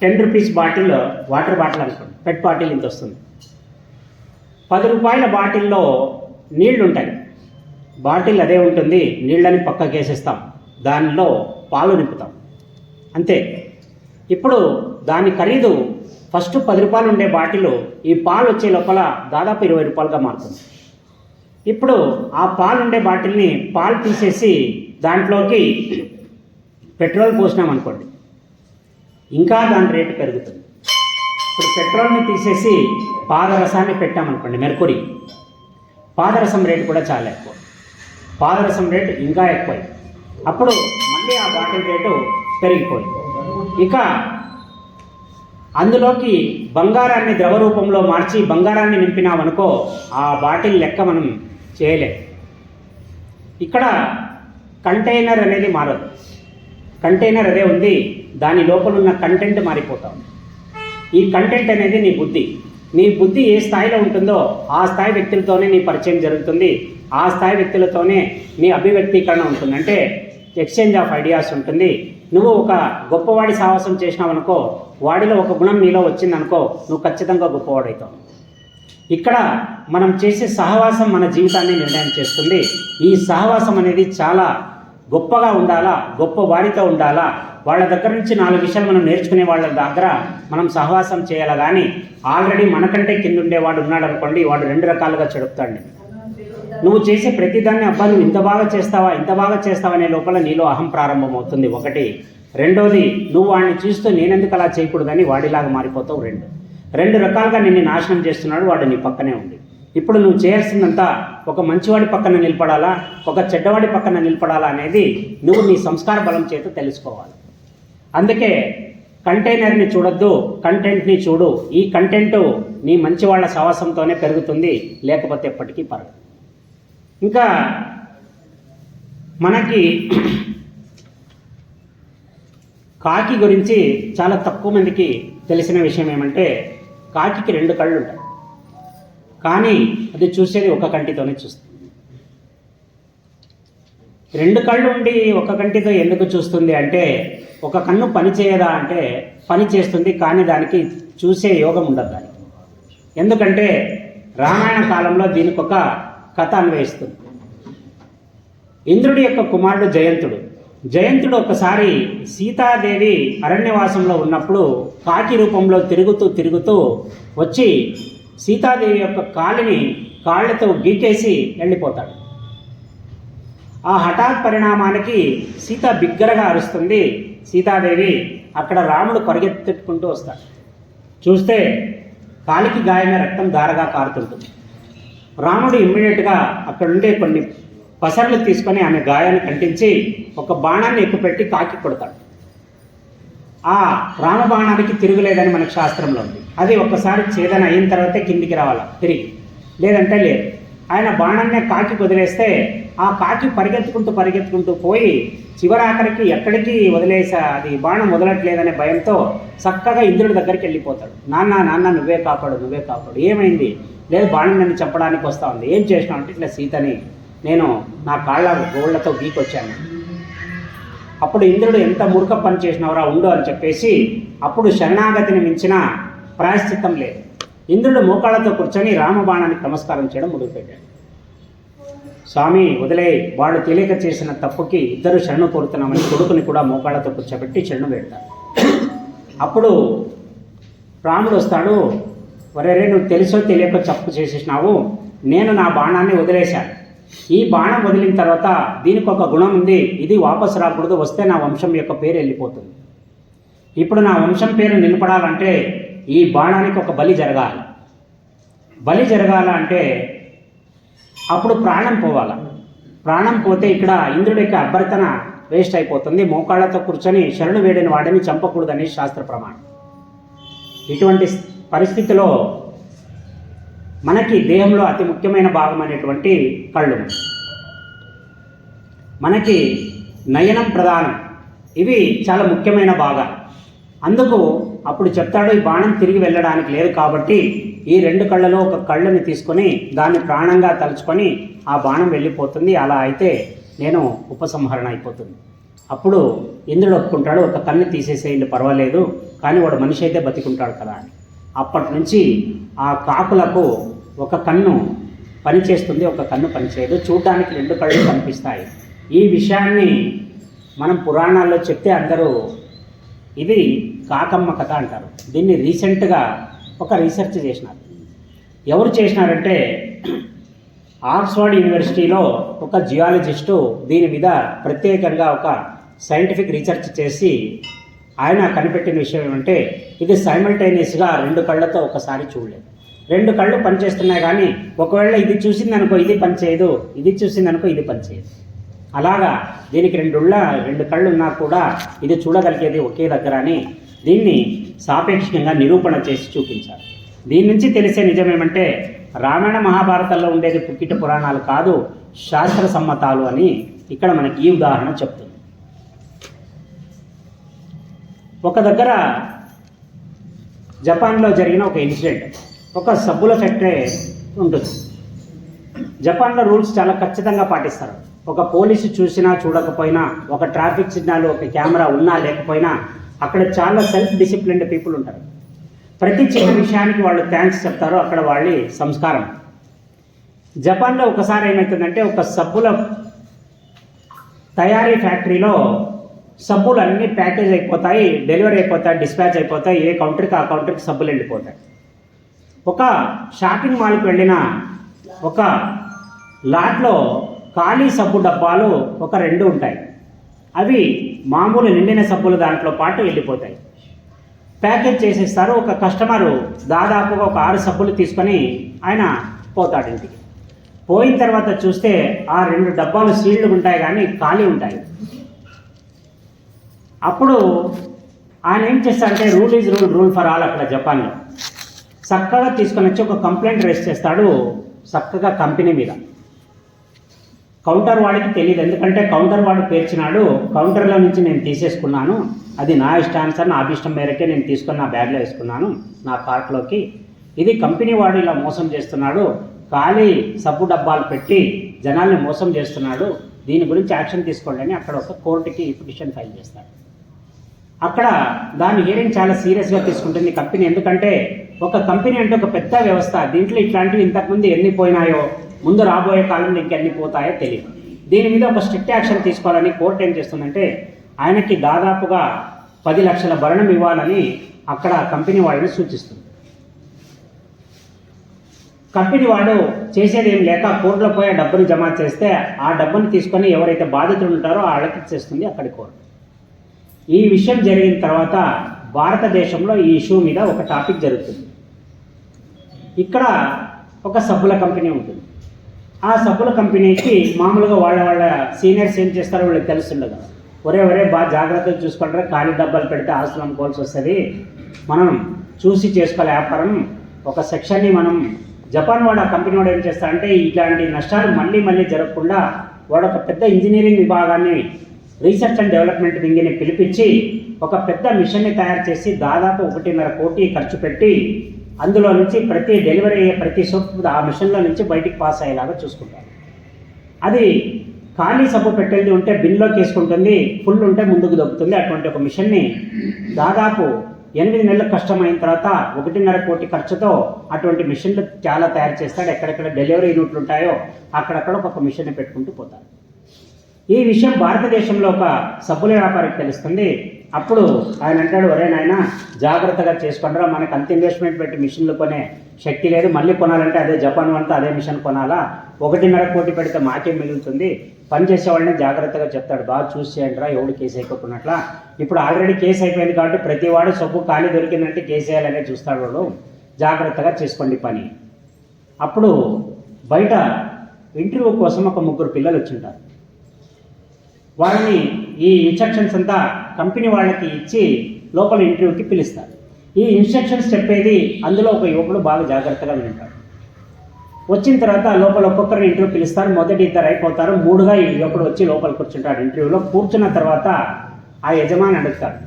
10 రూపీస్ బాటిల్, వాటర్ బాటిల్ అనుకోండి, పెట్ బాటిల్ ఇంత వస్తుంది. 10 రూపాయల బాటిల్లో నీళ్లు ఉంటాయి. బాటిల్ అదే ఉంటుంది, నీళ్ళని పక్కకి వేసేస్తాం, దానిలో పాలు నింపుతాం, అంతే. ఇప్పుడు దాని ఖరీదు ఫస్ట్ 10 రూపాయలు ఉండే బాటిల్ ఈ పాలు వచ్చే లోపల దాదాపు 20 రూపాయలుగా మారుతుంది. ఇప్పుడు ఆ పాలు ఉండే బాటిల్ని పాలు తీసేసి దాంట్లోకి పెట్రోల్ పోసినామనుకోండి, ఇంకా దాని రేటు పెరుగుతుంది. ఇప్పుడు పెట్రోల్ని తీసేసి పాదరసాన్ని పెట్టామనుకోండి, మెర్కురీ, పాదరసం రేటు కూడా చాలా ఎక్కువ. పాదరసం రేటు ఇంకా ఎక్కువ. అప్పుడు మళ్ళీ ఆ బాటిల్ రేటు పెరిగిపోయింది. ఇక అందులోకి బంగారాన్ని ద్రవ రూపంలో మార్చి బంగారాన్ని నింపినామనుకో, ఆ బాటిల్ లెక్క మనం చేయలేం. ఇక్కడ కంటైనర్ అనేది మారదు. కంటైనర్ అదే ఉంది, దాని లోపల ఉన్న కంటెంట్ మారిపోతాం. ఈ కంటెంట్ అనేది నీ బుద్ధి. నీ బుద్ధి ఏ స్థాయిలో ఉంటుందో ఆ స్థాయి వ్యక్తులతోనే నీ పరిచయం జరుగుతుంది. ఆ స్థాయి వ్యక్తులతోనే నీ అభివ్యక్తీకరణ ఉంటుంది. అంటే ఎక్స్చేంజ్ ఆఫ్ ఐడియాస్ ఉంటుంది. నువ్వు ఒక గొప్పవాడి సాహసం చేసినావనుకో, వాడిలో ఒక గుణం నీలో వచ్చిందనుకో, నువ్వు ఖచ్చితంగా గొప్పవాడవుతావు. ఇక్కడ మనం చేసే సహవాసం మన జీవితాన్ని నిర్ణయం చేస్తుంది. ఈ సహవాసం అనేది చాలా గొప్పగా ఉండాలా, గొప్ప వారితో ఉండాలా. వాళ్ళ దగ్గర నుంచి 4 విషయాలు మనం నేర్చుకునే వాళ్ళ దగ్గర మనం సహవాసం చేయాలి. కానీ ఆల్రెడీ మనకంటే కింద ఉండేవాడు ఉన్నాడు అనుకోండి, వాడు 2 రకాలుగా చెడుపుతాడు. నువ్వు చేసే ప్రతిదాన్ని అబ్బా నువ్వు ఇంత బాగా చేస్తావా అనే లోపల నీలో అహం ప్రారంభమవుతుంది, ఒకటి. రెండోది, నువ్వు వాడిని చూస్తూ నేనెందుకు అలా చేయకూడదని వాడిలాగా మారిపోతావు. 2 రకాలుగా నిన్ను నాశనం చేస్తున్నాడు వాడు నీ పక్కనే ఉంది. ఇప్పుడు నువ్వు చేయాల్సిందంతా ఒక మంచివాడి పక్కన నిలబడాలా, ఒక చెడ్డవాడి పక్కన నిలబడాలా అనేది నువ్వు నీ సంస్కార బలం చేత తెలుసుకోవాలి. అందుకే కంటైనర్ని చూడొద్దు, కంటెంట్ని చూడు. ఈ కంటెంట్ నీ మంచి వాళ్ళ సహవాసంతోనే పెరుగుతుంది, లేకపోతే ఎప్పటికీ పెరగదు. ఇంకా మనకి కాకి గురించి చాలా తక్కువ మందికి తెలిసిన విషయం ఏమంటే కాకికి 2 కళ్ళు ఉంటాయి, కానీ అది చూసేది ఒక కంటితోనే చూస్తుంది. 2 కళ్ళు ఉండి ఒక కంటితో ఎందుకు చూస్తుంది అంటే, ఒక కన్ను పని చేయదా అంటే పని చేస్తుంది, కానీ దానికి చూసే యోగం ఉండదు దానికి. ఎందుకంటే రామాయణ కాలంలో దీనికి ఒక కథ అన్వయిస్తుంది. ఇంద్రుడి యొక్క కుమారుడు జయంతుడు ఒకసారి సీతాదేవి అరణ్యవాసంలో ఉన్నప్పుడు కాకి రూపంలో తిరుగుతూ వచ్చి సీతాదేవి యొక్క కాళ్ళతో గీకేసి వెళ్ళిపోతాడు. ఆ హఠాత్ పరిణామానికి సీత బిగ్గరగా అరుస్తుంది. సీతాదేవి అక్కడ రాముడు పరిగెత్తుకుంటూ వస్తాడు. చూస్తే కాలికి గాయమే రక్తం ధారగా కారుతుంటుంది. రాముడు ఇమ్మీడియట్గా అక్కడ ఉండే కొన్ని పసర్లు తీసుకొని ఆమె గాయాన్ని కంటించి ఒక బాణాన్ని ఎక్కుపెట్టి కాకి కొడతాడు. ఆ రామబాణానికి తిరుగులేదని మనకు శాస్త్రంలో ఉంది. అది ఒక్కసారి ఛేదన అయిన తర్వాతే కిందికి రావాలి తిరిగి, లేదంటే లేదు. ఆయన బాణాన్ని కాకి వదిలేస్తే ఆ కాకి పరిగెత్తుకుంటూ పోయి చివరాఖరికి ఎక్కడికి అది బాణం వదలట్లేదనే భయంతో చక్కగా ఇంద్రుడి దగ్గరికి వెళ్ళిపోతాడు. నాన్న నువ్వే కాపాడు. ఏమైంది? లేదు, బాణం నన్ను చంపడానికి వస్తా ఉంది. ఏం చేసినావు అంటే, ఇట్లా సీతని నేను నా కాళ్ళ గోళ్లతో గీకొచ్చాను. అప్పుడు ఇంద్రుడు ఎంత మూర్ఖ పని చేసినవరా ఉండు అని చెప్పేసి అప్పుడు శరణాగతిని మించిన ప్రాయశ్చిత్తం లేదు. ఇంద్రుడు మోకాళ్ళతో కూర్చొని రామబాణానికి నమస్కారం చేయడం మొదలుపెట్టాడు. స్వామి వదిలే, వాడు తెలియక చేసిన తప్పుకి ఇద్దరు శరణు కోరుతున్నామని కొడుకుని కూడా మోకాళ్ళతో కూర్చోబెట్టి శరణు పెడతాడు. అప్పుడు రాముడు వస్తాడు. వరేరే, నువ్వు తెలుసో తెలియక తప్పు చేసేసినావు, నేను నా బాణాన్ని వదిలేశాను. ఈ బాణం వదిలిన తర్వాత దీనికి ఒక గుణం ఉంది, ఇది వాపసు రాకూడదు, వస్తే నా వంశం యొక్క పేరు వెళ్ళిపోతుంది. ఇప్పుడు నా వంశం పేరు నిలబడాలంటే ఈ బాణానికి ఒక బలి జరగాలంటే అప్పుడు ప్రాణం పోవాలి. ప్రాణం పోతే ఇక్కడ ఇంద్రుడి యొక్క అభ్యర్థన వేస్ట్ అయిపోతుంది. మోకాళ్ళతో కూర్చొని శరణు వేడిన వాడిని చంపకూడదని శాస్త్ర ప్రమాణం. ఇటువంటి పరిస్థితిలో మనకి దేహంలో అతి ముఖ్యమైన భాగం అనేటువంటి కళ్ళు, మనకి నయనం ప్రధానం, ఇవి చాలా ముఖ్యమైన భాగాలు. అందుకు అప్పుడు చెప్తాడు, ఈ బాణం తిరిగి వెళ్ళడానికి లేదు కాబట్టి ఈ 2 కళ్ళలో ఒక కళ్ళని తీసుకొని దాన్ని ప్రాణంగా తలుచుకొని ఆ బాణం వెళ్ళిపోతుంది. అలా అయితే నేను ఉపసంహరణ అయిపోతుంది. అప్పుడు ఇంద్రుడు ఒప్పుకుంటాడు, ఒక కన్ను తీసేసేయండి పర్వాలేదు, కానీ వాడు మనిషి అయితే బతికుంటాడు కదా అని. అప్పటి నుంచి ఆ కాకులకు ఒక కన్ను పనిచేస్తుంది, ఒక కన్ను పనిచేయదు. చూడడానికి 2 కళ్ళు కనిపిస్తాయి. ఈ విషయాన్ని మనం పురాణాల్లో చెప్తే అందరూ ఇది కాకమ్మ కథ అంటారు. దీన్ని రీసెంట్గా ఒక రీసెర్చ్ చేసినారు. ఎవరు చేసినారంటే ఆక్స్ఫర్డ్ యూనివర్సిటీలో ఒక జియాలజిస్టు దీని మీద ప్రత్యేకంగా ఒక సైంటిఫిక్ రీసెర్చ్ చేసి ఆయన కనిపెట్టిన విషయం ఏమంటే, ఇది సైమల్టేనియస్గా 2 కళ్ళతో ఒకసారి చూడలేదు. 2 కళ్ళు పనిచేస్తున్నాయి, కానీ ఒకవేళ ఇది చూసిందనుకో ఇది పనిచేయదు, ఇది చూసిందనుకో ఇది పనిచేయదు. అలాగా దీనికి 2 కళ్ళు ఉన్నా కూడా ఇది చూడగలిగేది ఒకే దగ్గర అని దీన్ని సాపేక్షంగా నిరూపణ చేసి చూపించారు. దీని నుంచి తెలిసే నిజమేమంటే, రామాయణ మహాభారతాల్లో ఉండేది పుక్కిట పురాణాలు కాదు, శాస్త్ర సమ్మతాలు అని ఇక్కడ మనకి ఈ ఉదాహరణ చెప్తుంది. ఒక దగ్గర జపాన్లో జరిగిన ఒక ఇన్సిడెంట్. ఒక సబ్బుల ఫ్యాక్టరీ ఉంటుంది. జపాన్లో రూల్స్ చాలా ఖచ్చితంగా పాటిస్తారు. ఒక పోలీసు చూసినా చూడకపోయినా, ఒక ట్రాఫిక్ సిగ్నల్, ఒక కెమెరా ఉన్నా లేకపోయినా అక్కడ చాలా సెల్ఫ్ డిసిప్లిన్డ్ పీపుల్ ఉంటారు. ప్రతి చిన్న విషయానికి వాళ్ళు థ్యాంక్స్ చెప్తారు. అక్కడ వాళ్ళ సంస్కారం. జపాన్లో ఒకసారి ఏమవుతుందంటే, ఒక సబ్బుల తయారీ ఫ్యాక్టరీలో సబ్బులు అన్నీ ప్యాకేజ్ అయిపోతాయి, డెలివరీ అయిపోతాయి, డిస్పాచ్ అయిపోతాయి. ఏ కౌంటర్కి ఆ కౌంటర్కి సబ్బులు వెళ్ళిపోతాయి. ఒక షాపింగ్ మాల్కి వెళ్ళిన ఒక లాట్లో ఖాళీ సబ్బు డబ్బాలు ఒక 2 ఉంటాయి. అవి మామూలు నిండిన సబ్బులు దాంట్లో పాటు వెళ్ళిపోతాయి. ప్యాకేజ్ చేసేస్తారు. ఒక కస్టమరు దాదాపుగా ఒక 6 సబ్బులు తీసుకొని ఆయన పోతాడు ఇంటికి. పోయిన తర్వాత చూస్తే ఆ 2 డబ్బాలు సీల్డ్ ఉంటాయి, కానీ ఖాళీ ఉంటాయి. అప్పుడు ఆయన ఏం చేస్తాడంటే, rule is rule for all. అక్కడ జపాన్లో చక్కగా తీసుకొని వచ్చి ఒక కంప్లైంట్ రైజ్ చేస్తాడు చక్కగా కంపెనీ మీద. కౌంటర్ వాడికి తెలియదు, ఎందుకంటే కౌంటర్ వాడు పేర్చినాడు, కౌంటర్లో నుంచి నేను తీసేసుకున్నాను, అది నా ఇష్టానుసారం నా అభిష్టం మేరకే నేను తీసుకొని నా బ్యాగ్లో వేసుకున్నాను నా కార్ట్లోకి. ఇది కంపెనీ వాడు ఇలా మోసం చేస్తున్నాడు, ఖాళీ సబ్బు డబ్బాలు పెట్టి జనాల్ని మోసం చేస్తున్నాడు, దీని గురించి యాక్షన్ తీసుకోండి అని అక్కడ ఒక కోర్టుకి పిటిషన్ ఫైల్ చేస్తాడు. అక్కడ దాని హియరింగ్ చాలా సీరియస్గా తీసుకుంటుంది కంపెనీ, ఎందుకంటే ఒక కంపెనీ అంటే ఒక పెద్ద వ్యవస్థ, దీంట్లో ఇట్లాంటివి ఇంతకుముందు ఎన్ని పోయినాయో, ముందు రాబోయే కాలంలో ఇంకెన్ని పోతాయో తెలియదు. దీని మీద ఒక స్ట్రిక్ట్ యాక్షన్ తీసుకోవాలని కోర్టు ఏం చేస్తుందంటే ఆయనకి దాదాపుగా 10 లక్షల భరణం ఇవ్వాలని అక్కడ కంపెనీ వాళ్ళని సూచిస్తుంది. కంపెనీ వాడు చేసేది ఏం లేక కోర్టులో పోయే డబ్బుని జమ చేస్తే ఆ డబ్బుని తీసుకొని ఎవరైతే బాధితులు ఉంటారో వాళ్ళకి ఇచ్చేస్తుంది అక్కడి కోర్టు. ఈ విషయం జరిగిన తర్వాత భారతదేశంలో ఈ ఇష్యూ మీద ఒక టాపిక్ జరుగుతుంది. ఇక్కడ ఒక సబ్బుల కంపెనీ ఉంటుంది. ఆ సబ్బుల కంపెనీకి మామూలుగా వాళ్ళ సీనియర్స్ ఏం చేస్తారో వీళ్ళకి తెలుస్తుండదు. ఒరే బాగా జాగ్రత్తగా చూసుకుంటారా, ఖాళీ డబ్బాలు పెడితే ఆస్తులు అమ్ముకోవాల్సి వస్తుంది, మనం చూసి చేసుకోవాలి వ్యాపారం. ఒక సెక్షన్ని మనం జపాన్ వాడు ఆ కంపెనీ వాడు ఏం చేస్తారంటే ఇట్లాంటి నష్టాలు మళ్ళీ జరగకుండా వాడు ఒక పెద్ద ఇంజనీరింగ్ విభాగాన్ని, రీసెర్చ్ అండ్ డెవలప్మెంట్ వింగ్ని పిలిపించి ఒక పెద్ద మిషన్ని తయారు చేసి దాదాపు 1.5 కోటి ఖర్చు పెట్టి అందులో నుంచి ప్రతి డెలివరీ అయ్యే ప్రతి సోప్ ఆ మిషన్లో నుంచి బయటికి పాస్ అయ్యేలాగా చూసుకుంటారు. అది ఖాళీ సబ్బు పెట్టేది ఉంటే బిన్లోకి వేసుకుంటుంది, ఫుల్ ఉంటే ముందుకు దొక్కుతుంది. అటువంటి ఒక మిషన్ని దాదాపు 8 నెలల కష్టమైన తర్వాత 1.5 కోటి ఖర్చుతో అటువంటి మిషన్లు చాలా తయారు చేస్తాడు. ఎక్కడెక్కడ డెలివరీ యూనిట్లు ఉంటాయో అక్కడక్కడ ఒక మిషన్ని పెట్టుకుంటూ పోతారు. ఈ విషయం భారతదేశంలో ఒక సబ్బుల వ్యాపారికి తెలుస్తుంది. అప్పుడు ఆయన అంటాడు, ఒరే నాయన జాగ్రత్తగా చేసుకుంటారా, మనకు అంత ఇన్వెస్ట్మెంట్ పెట్టి మిషన్లు కొనే శక్తి లేదు, మళ్ళీ కొనాలంటే అదే జపాన్ వంతా అదే మిషన్ కొనాలా, 1.5 కోటి పెడితే మాకేం మిగులుతుంది, పనిచేసే వాళ్ళని జాగ్రత్తగా చెప్తాడు, బాగా చూసి చేయండి రా, ఎవడు కేసు అయిపోకున్నట్లా. ఇప్పుడు ఆల్రెడీ కేసు అయిపోయింది కాబట్టి ప్రతి వాడు సబ్బు ఖాళీ దొరికిందంటే కేసు వేయాలనే చూస్తాడు వాడు, జాగ్రత్తగా చేసుకోండి పని. అప్పుడు బయట ఇంటర్వ్యూ కోసం ఒక 3 పిల్లలు వచ్చింటారు. వాళ్ళని ఈ ఇన్స్ట్రక్షన్స్ అంతా కంపెనీ వాళ్ళకి ఇచ్చి లోపల ఇంటర్వ్యూకి పిలుస్తారు. ఈ ఇన్స్ట్రక్షన్స్ చెప్పేది అందులో ఒక యువకుడు బాగా జాగ్రత్తగా వింటాడు. వచ్చిన తర్వాత లోపల ఒక్కొక్కరిని ఇంటర్వ్యూ పిలుస్తారు. మొదటి 2 అయిపోతారు, 3గా ఈ యువకుడు వచ్చి లోపల కూర్చుంటాడు. ఇంటర్వ్యూలో కూర్చున్న తర్వాత ఆ యజమాని అడుగుతాడు,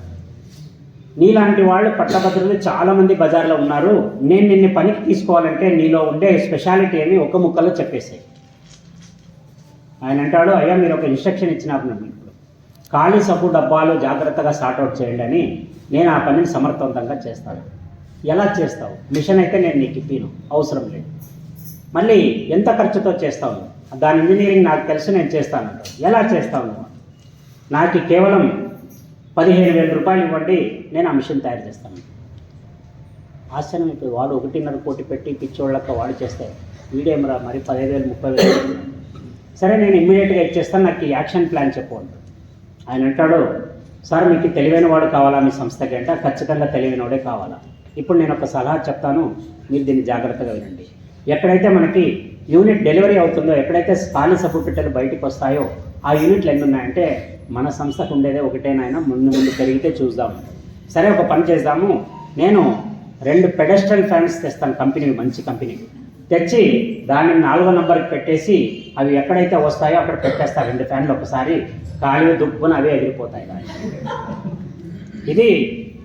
నీలాంటి వాళ్ళు పట్టభద్రులు చాలామంది బజార్లో ఉన్నారు, నేను నిన్ను పనికి తీసుకోవాలంటే నీలో ఉండే స్పెషాలిటీ ఏమి ఒక ముక్కలో చెప్పేసాయి. ఆయన అంటాడు, అయ్యా మీరు ఒక ఇన్స్ట్రక్షన్ ఇచ్చినారు నన్ను, ఇప్పుడు ఖాళీ సబ్బు డబ్బాలు జాగ్రత్తగా సార్ట్అవుట్ చేయండి అని, నేను ఆ పనిని సమర్థవంతంగా చేస్తాను. ఎలా చేస్తావు? మిషన్ అయితే నేను నీకు ఇప్పిను, అవసరం లేదు. మళ్ళీ ఎంత ఖర్చుతో చేస్తావు? దాని ఇంజనీరింగ్ నాకు తెలుసు, నేను చేస్తాను. ఎలా చేస్తావు నువ్వు? నాకు కేవలం 15,000 రూపాయలు ఇవ్వండి, నేను ఆ మిషన్ తయారు చేస్తాను. ఆశ్చర్యం అయిపోయి, వాడు 1.5 కోటి పెట్టి పిచ్చోళ్ళక వాడు చేస్తే వీడేమరా మరి 15,000 30,000. సరే నేను ఇమ్మీడియట్గా ఇచ్చేస్తాను, నాకు యాక్షన్ ప్లాన్ చెప్పండి. ఆయన అంటాడు, సార్ మీకు తెలివైన వాడు కావాలా మీ సంస్థకి అంటే ఖచ్చితంగా తెలివైన వాడే కావాలా. ఇప్పుడు నేను ఒక సలహా చెప్తాను, మీరు దీన్ని జాగ్రత్తగా వినండి. ఎక్కడైతే మనకి యూనిట్ డెలివరీ అవుతుందో, ఎక్కడైతే ఖాళీ సబ్బు పెట్టెలు బయటకు వస్తాయో ఆ యూనిట్లు ఎన్ని ఉన్నాయంటే మన సంస్థకు ఉండేదే ఒకటేనాయన, ముందు పెరిగితే చూద్దాము. సరే ఒక పని చేద్దాము, నేను 2 పెడెస్ట్రల్ ఫ్యాన్స్ తెస్తాను కంపెనీకి, మంచి కంపెనీకి తెచ్చి దాన్ని 4వ నంబర్కి పెట్టేసి అవి ఎక్కడైతే వస్తాయో అక్కడ పెట్టేస్తారు. 2 ఫ్యాన్లు ఒకసారి ఖాళీ దుబ్బున అవే ఎగిరిపోతాయి. ఇది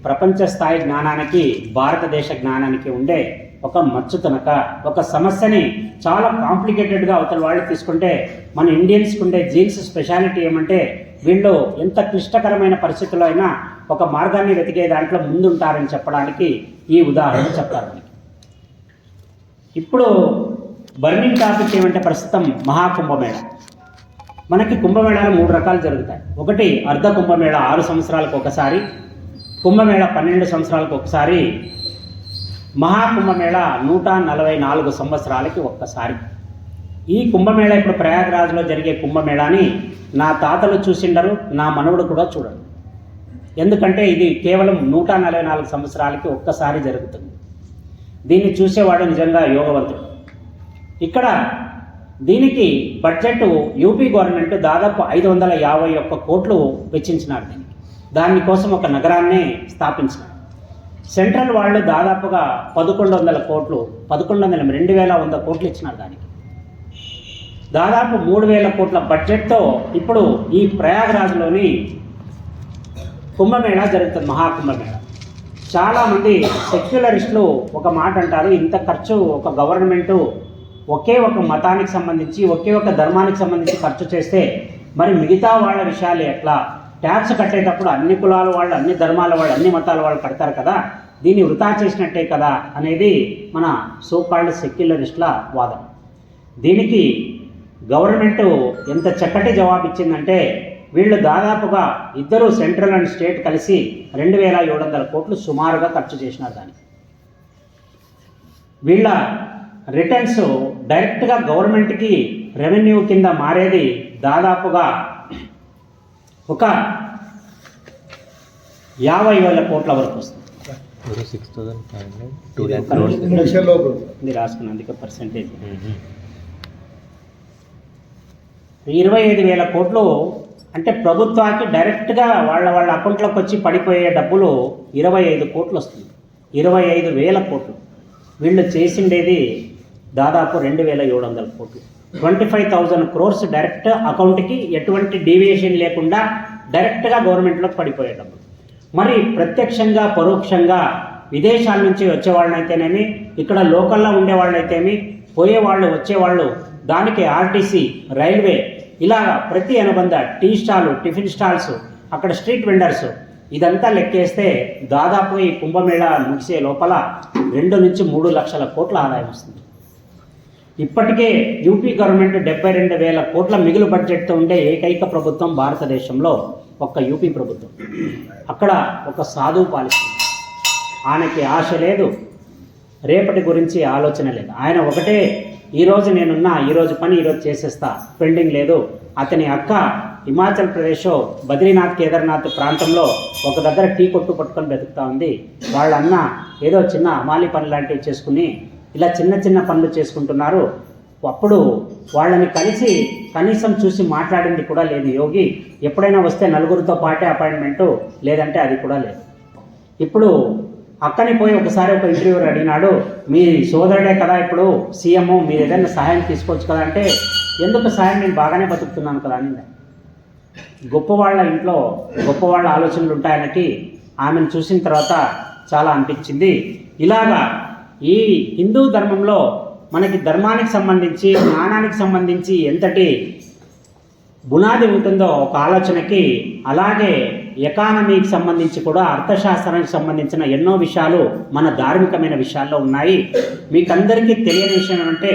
ప్రపంచ స్థాయి జ్ఞానానికి భారతదేశ జ్ఞానానికి ఉండే ఒక మచ్చుతనక. ఒక సమస్యని చాలా కాంప్లికేటెడ్గా అవతల వాళ్ళు తీసుకుంటే మన ఇండియన్స్కి ఉండే జీన్స్ స్పెషాలిటీ ఏమంటే వీళ్ళు ఎంత క్లిష్టకరమైన పరిస్థితుల్లో అయినా ఒక మార్గాన్ని వెతికే దాంట్లో ముందుంటారని చెప్పడానికి ఈ ఉదాహరణ చెప్తారు. ఇప్పుడు బర్నింగ్ టాపిక్ ఏమంటే ప్రస్తుతం మహాకుంభమేళ. మనకి కుంభమేళాలు 3 రకాలు జరుగుతాయి. ఒకటి అర్ధ కుంభమేళ 6 సంవత్సరాలకు ఒకసారి, కుంభమేళ 12 సంవత్సరాలకు ఒకసారి, మహాకుంభమేళ 144 సంవత్సరాలకి ఒక్కసారి. ఈ కుంభమేళ ఇప్పుడు ప్రయాగరాజ్లో జరిగే కుంభమేళాని నా తాతలు చూసిండరు, నా మనవడు కూడా చూడరు. ఎందుకంటే ఇది కేవలం 144 సంవత్సరాలకి ఒక్కసారి జరుగుతుంది. దీన్ని చూసేవాడు నిజంగా యోగవంతుడు. ఇక్కడ దీనికి బడ్జెట్ యూపీ గవర్నమెంట్ దాదాపు 551 కోట్లు వెచ్చించినారు. దానికోసం ఒక నగరాన్నే స్థాపించినారు. సెంట్రల్ వాళ్ళు దాదాపుగా 1100 కోట్లు, 2100 కోట్లు ఇచ్చినారు దానికి. దాదాపు 3,000 కోట్ల బడ్జెట్తో ఇప్పుడు ఈ ప్రయాగ్రాజ్లోని కుంభమేళా జరుగుతుంది, మహాకుంభమేళా. చాలామంది సెక్యులరిస్టులు ఒక మాట అంటారు, ఇంత ఖర్చు ఒక గవర్నమెంటు ఒకే ఒక మతానికి సంబంధించి ఒకే ఒక ధర్మానికి సంబంధించి ఖర్చు చేస్తే మరి మిగతా వాళ్ళ విషయాలు ఎట్లా? ట్యాక్స్ కట్టేటప్పుడు అన్ని కులాల వాళ్ళు, అన్ని ధర్మాల వాళ్ళు, అన్ని మతాల వాళ్ళు కడతారు కదా, దీన్ని వృధా చేసినట్టే కదా అనేది మన సోకాల్డ్ సెక్యులరిస్టుల వాదన. దీనికి గవర్నమెంట్ ఎంత చక్కటి జవాబు ఇచ్చిందంటే, వీళ్ళు దాదాపుగా ఇద్దరు సెంట్రల్ అండ్ స్టేట్ కలిసి 2,700 కోట్లు సుమారుగా ఖర్చు చేసినారు. దానికి వీళ్ళ రిటర్న్స్ డైరెక్ట్గా గవర్నమెంట్కి రెవెన్యూ కింద మారేది దాదాపుగా ఒక 50,000 కోట్ల వరకు వస్తుంది. 6,500 రాసుకున్నందుకు పర్సెంటేజ్ 25,000 కోట్లు అంటే ప్రభుత్వానికి డైరెక్ట్గా వాళ్ళ అకౌంట్లోకి వచ్చి పడిపోయే డబ్బులు 25 కోట్లు వస్తుంది. 25,000 కోట్లు. వీళ్ళు చేసిండేది దాదాపు 2,700 కోట్లు. 25,000 crores డైరెక్ట్ అకౌంట్కి ఎటువంటి డీవియేషన్ లేకుండా డైరెక్ట్గా గవర్నమెంట్లోకి పడిపోయే డబ్బులు. మరి ప్రత్యక్షంగా పరోక్షంగా విదేశాల నుంచి వచ్చేవాళ్ళనైతేనేమి, ఇక్కడ లోకల్లో ఉండేవాళ్ళైతేమి, పోయేవాళ్ళు వచ్చేవాళ్ళు, దానికి ఆర్టీసీ, రైల్వే, ఇలా ప్రతి అనుబంధ టీ స్టాలు, టిఫిన్ స్టాల్స్, అక్కడ స్ట్రీట్ వెండర్స్, ఇదంతా లెక్కేస్తే దాదాపు ఈ కుంభమేళా ముగిసే లోపల 2 నుంచి 3 లక్షల కోట్ల ఆదాయం వస్తుంది. ఇప్పటికే యూపీ గవర్నమెంట్ 72,000 కోట్ల మిగులు బడ్జెట్తో ఉండే ఏకైక ప్రభుత్వం భారతదేశంలో ఒక్క యూపీ ప్రభుత్వం. అక్కడ ఒక సాధువు పాలిస్తుంది. ఆయనకి ఆశ లేదు, రేపటి గురించి ఆలోచన లేదు. ఆయన ఒకటే, ఈరోజు నేనున్నా, ఈరోజు పని ఈరోజు చేసేస్తా, పెండింగ్ లేదు. అతని అక్క హిమాచల్ ప్రదేశ్ బద్రీనాథ్, కేదార్నాథ్ ప్రాంతంలో ఒక దగ్గర టీ కొట్టు పట్టుకొని బతుకుతా ఉంది. వాళ్ళ అన్న ఏదో చిన్న అమాలి పని లాంటివి చేసుకుని ఇలా చిన్న చిన్న పనులు చేసుకుంటున్నారు. అప్పుడు వాళ్ళని కలిసి కనీసం చూసి మాట్లాడింది కూడా లేదు యోగి. ఎప్పుడైనా వస్తే నలుగురితో పాటే అపాయింట్మెంటు, లేదంటే అది కూడా లేదు. ఇప్పుడు అక్కని పోయి ఒకసారి ఒక ఇంటర్వ్యూర్ అడిగినాడు, మీ సోదరుడే కదా ఇప్పుడు సీఎం, మీరు ఏదైనా సహాయం తీసుకోవచ్చు కదా అంటే, ఎందుకు సహాయం, నేను బాగానే బతుకుతున్నాను కదా అని. గొప్పవాళ్ళ ఇంట్లో గొప్పవాళ్ళ ఆలోచనలు ఉంటాయనకి ఆమెను చూసిన తర్వాత చాలా అనిపించింది. ఇలాగా ఈ హిందూ ధర్మంలో మనకి ధర్మానికి సంబంధించి, జ్ఞానానికి సంబంధించి ఎంతటి బునాది ఉంటుందో ఒక ఆలోచనకి, అలాగే ఎకానమీకి సంబంధించి కూడా, అర్థశాస్త్రానికి సంబంధించిన ఎన్నో విషయాలు మన ధార్మికమైన విషయాల్లో ఉన్నాయి. మీకందరికీ తెలియని విషయం ఏమంటే,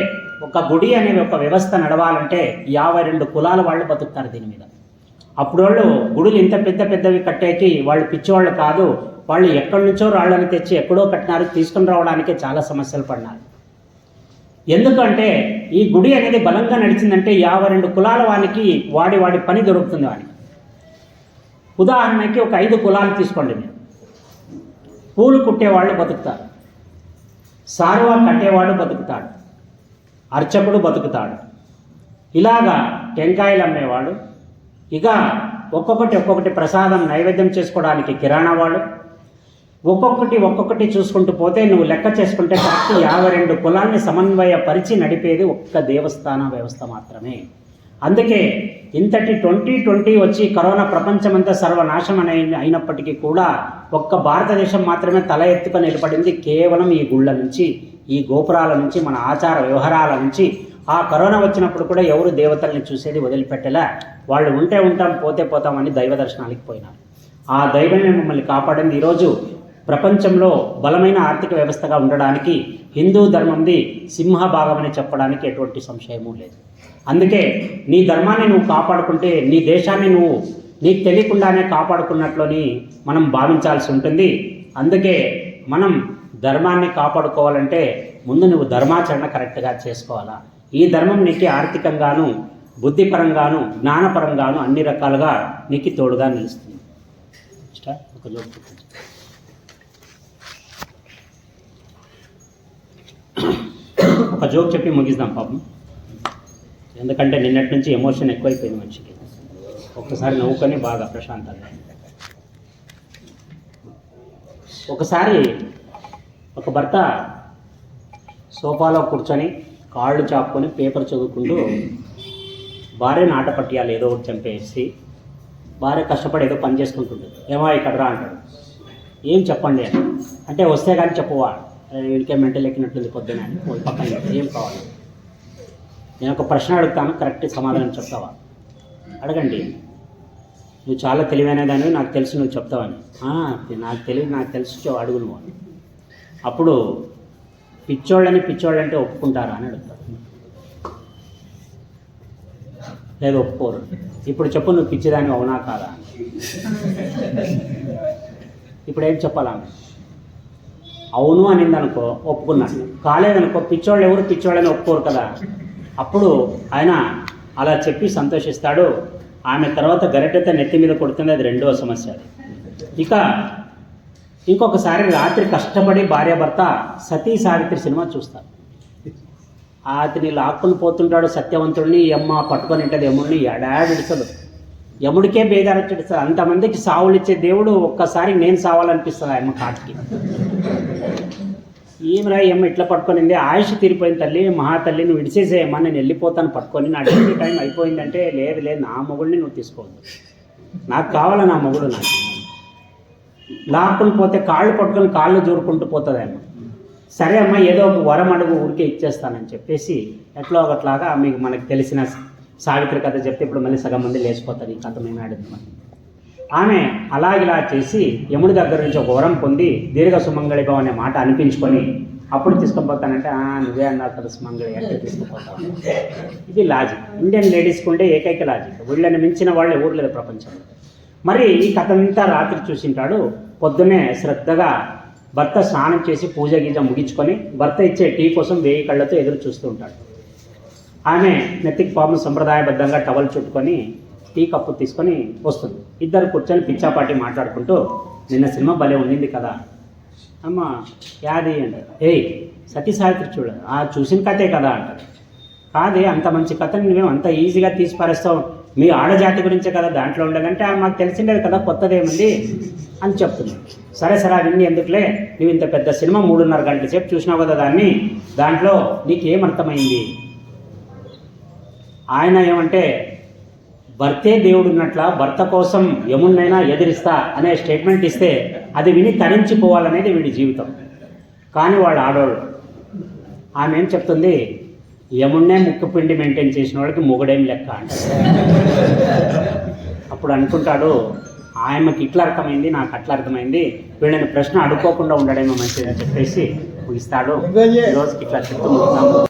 ఒక గుడి అనే ఒక వ్యవస్థ నడవాలంటే 52 కులాల వాళ్ళు బతుకుతారు దీని మీద. అప్పుడు వాళ్ళు గుడులు ఇంత పెద్దవి కట్టేకి వాళ్ళు పిచ్చివాళ్ళు కాదు. వాళ్ళు ఎక్కడి నుంచో రాళ్ళని తెచ్చి ఎక్కడో కట్టినారు, తీసుకుని రావడానికే చాలా సమస్యలు పడినారు. ఎందుకంటే ఈ గుడి అనేది బలంగా నడిచిందంటే 52 కులాల వానికి వాడి పని దొరుకుతుంది వానికి. ఉదాహరణకి ఒక 5 కులాలు తీసుకోండి మీరు. పూలు కుట్టేవాళ్ళు బతుకుతారు, సారువా కట్టేవాడు బతుకుతాడు, అర్చకుడు బతుకుతాడు, ఇలాగా టెంకాయలు అమ్మేవాడు, ఇక ఒక్కొక్కటి ప్రసాదం నైవేద్యం చేసుకోవడానికి కిరాణా వాడు, ఒక్కొక్కటి చూసుకుంటూ పోతే నువ్వు లెక్క చేసుకుంటే కరెక్ట్ 52 కులాల్ని సమన్వయపరిచి నడిపేది ఒక్క దేవస్థాన వ్యవస్థ మాత్రమే. అందుకే ఇంతటి 2020 వచ్చి కరోనా ప్రపంచమంతా సర్వనాశనం అయినప్పటికీ కూడా ఒక్క భారతదేశం మాత్రమే తల ఎత్తుకొని నిలబడింది. కేవలం ఈ గుళ్ళ నుంచి, ఈ గోపురాల నుంచి, మన ఆచార వ్యవహారాల నుంచి. ఆ కరోనా వచ్చినప్పుడు కూడా ఎవరు దేవతల్ని చూసేది వదిలిపెట్టేలా, వాళ్ళు ఉంటే ఉంటాం, పోతే పోతామని దైవ దర్శనానికి పోయినారు. ఆ దైవమే మమ్మల్ని కాపాడింది. ఈరోజు ప్రపంచంలో బలమైన ఆర్థిక వ్యవస్థగా ఉండడానికి హిందూ ధర్మంది సింహభాగం అని చెప్పడానికి ఎటువంటి సంశయమూ లేదు. అందుకే నీ ధర్మాన్ని నువ్వు కాపాడుకుంటే నీ దేశాన్ని నువ్వు నీకు తెలియకుండానే కాపాడుకున్నట్లని మనం భావించాల్సి ఉంటుంది. అందుకే మనం ధర్మాన్ని కాపాడుకోవాలంటే ముందు నువ్వు ధర్మాచరణ కరెక్ట్గా చేసుకోవాలా. ఈ ధర్మం నీకు ఆర్థికంగాను, బుద్ధిపరంగాను, జ్ఞానపరంగాను అన్ని రకాలుగా నీకు తోడుగా నిలుస్తుంది. ఒక జోక్ చెప్పి ముగిద్దాం పాపం, ఎందుకంటే నిన్నటి నుంచి ఎమోషన్ ఎక్కువైపోయింది మనిషికి. ఒక్కసారి నవ్వుకొని బాగా ప్రశాంతంగా. ఒకసారి ఒక భర్త సోఫాలో కూర్చొని కాళ్ళు చాపుకొని పేపర్ చదువుకుంటూ భార్యను ఆట పట్టియాలి, ఏదో ఒకటి చంపేసి. భార్య కష్టపడి ఏదో పని చేసుకుంటుంది. ఏమో ఇక్కడ రా అంటాడు. ఏం చెప్పండి అంటే వస్తే కానీ చెప్పువా, వీడికే మెంటల్ ఎక్కినట్టుంది పొద్దున అని పక్కన ఏం కావాలి. నేను ఒక ప్రశ్న అడుగుతాను, కరెక్ట్ సమాధానం చెప్తావా? అడగండి. నువ్వు చాలా తెలివైన దానివి, నాకు తెలుసు నువ్వు చెప్తావని. నాకు తెలుసు అడుగు నువ్వు అని. అప్పుడు పిచ్చోళ్ళంటే ఒప్పుకుంటారా అని అడుగుతారు. లేదు, ఒప్పుకోరు. ఇప్పుడు చెప్పు, నువ్వు పిచ్చిదాన్ని అవునా కాదా? ఇప్పుడు ఏం చెప్పాలా? అవును అనిందనుకో ఒప్పుకున్నాను, కాలేదనుకో పిచ్చోళ్ళు ఎవరు పిచ్చోళ్ళని ఒప్పుకోరు కదా. అప్పుడు ఆయన అలా చెప్పి సంతోషిస్తాడు. ఆమె తర్వాత గరిటెతో నెత్తి మీద కొడుతుంది, అది రెండవ సమస్య. ఇక ఇంకొకసారి రాత్రి కష్టపడి భార్యాభర్త సతీ సావిత్రి సినిమా చూస్తారు. అతని లాక్కుని పోతుంటాడు సత్యవంతుడిని, యమ్మ పట్టుకొని ఉంటుంది యముడిని, ఎడాడిడుస్తుంది. యముడికే బేజారొచ్చేస్తుంది. అంతమందికి సావులు ఇచ్చే దేవుడు ఒక్కసారి నేను సావాలనిపిస్తుంది ఆయమ్మ కాటికి. ఏమిరా యమ్మ ఇట్లా పట్టుకొనింది, ఆయుష్ తీరిపోయిన తల్లి, మహాతల్లి నువ్వు విడిచేసేయమ్మా, నేను వెళ్ళిపోతాను పట్టుకొని, నా డ్యూటీ టైం అయిపోయిందంటే లేదు నా మొగుడిని నువ్వు తీసుకోవద్దు, నాకు కావాలా నా మొగుడు. నాకు లాక్కుని పోతే కాళ్ళు పట్టుకొని కాళ్ళు జోరుకుంటూ పోతుంది అమ్మ. సరే అమ్మ ఏదో ఒక వరం అడుగు, ఊరికే ఇచ్చేస్తానని చెప్పేసి ఎట్లా ఒకట్లాగా మీకు మనకు తెలిసిన సావిత్రి కథ చెప్తే ఇప్పుడు మళ్ళీ సగం మంది లేచిపోతారు ఈ కథ మేము ఆడింది. ఆమె అలాగిలా చేసి యముడి దగ్గర నుంచి ఒక వరం పొంది దీర్ఘ సుమంగళి భవ అనే మాట అనిపించుకొని అప్పుడు తీసుకుపోతానంటే నువ్వే అన్నారు కదా సుమంగళి అంటే తీసుకుపోతావు. ఇది లాజిక్, ఇండియన్ లేడీస్కి ఉండే ఏకైక లాజిక్. వీళ్ళని మించిన వాళ్ళు ఎవరు లేదు ప్రపంచంలో. మరి ఈ కథ అంతా రాత్రి చూసింటాడు. పొద్దున్నే శ్రద్ధగా భర్త స్నానం చేసి పూజ గీజ ముగించుకొని భర్త ఇచ్చే టీ కోసం 1000 కళ్ళతో ఎదురు చూస్తూ ఉంటాడు. ఆమె నెత్తికి పాపం సంప్రదాయబద్ధంగా టవల్ చుట్టుకొని టీ కప్పు తీసుకొని వస్తుంది. ఇద్దరు కూర్చొని పిచ్చాపాటి మాట్లాడుకుంటూ నిన్న సినిమా భలే ఉండింది కదా అమ్మ, యాది అంటారు. సతీ సావిత్రి చూడ చూసిన కథే కదా అంటారు. కాదే అంత మంచి కథని నువ్వేం అంత ఈజీగా తీసి పారేస్తావు, మీ ఆడజాతి గురించే కదా దాంట్లో ఉండదంటే మాకు తెలిసిండేది కదా కొత్తదేముంది అని చెప్తుంది. సరే అవన్నీ ఎందుకులే, నువ్వు ఇంత పెద్ద సినిమా 3.5 గంటల సేపు చూసినావు కదా దాన్ని, దాంట్లో నీకేమర్థమైంది? ఆయన ఏమంటే భర్తే దేవుడు ఉన్నట్ల భర్త కోసం యమున్నైనా ఎదిరిస్తా అనే స్టేట్మెంట్ ఇస్తే అది విని తరించిపోవాలనేది వీడి జీవితం. కానీ వాడు ఆడోళ్ళు. ఆమె ఏం చెప్తుంది, యమున్నే ముక్కుపిండి మెయింటైన్ చేసిన వాళ్ళకి మొగుడేం లెక్క అంటే. అప్పుడు అనుకుంటాడు ఆయనకి ఇట్లా అర్థమైంది, నాకు అట్లా అర్థమైంది, వీళ్ళని ప్రశ్న అడుక్కోకుండా ఉండడేమో మంచిదని చెప్పేసి ముగిస్తాడు. ఈరోజుకి ఇట్లా చెప్తూ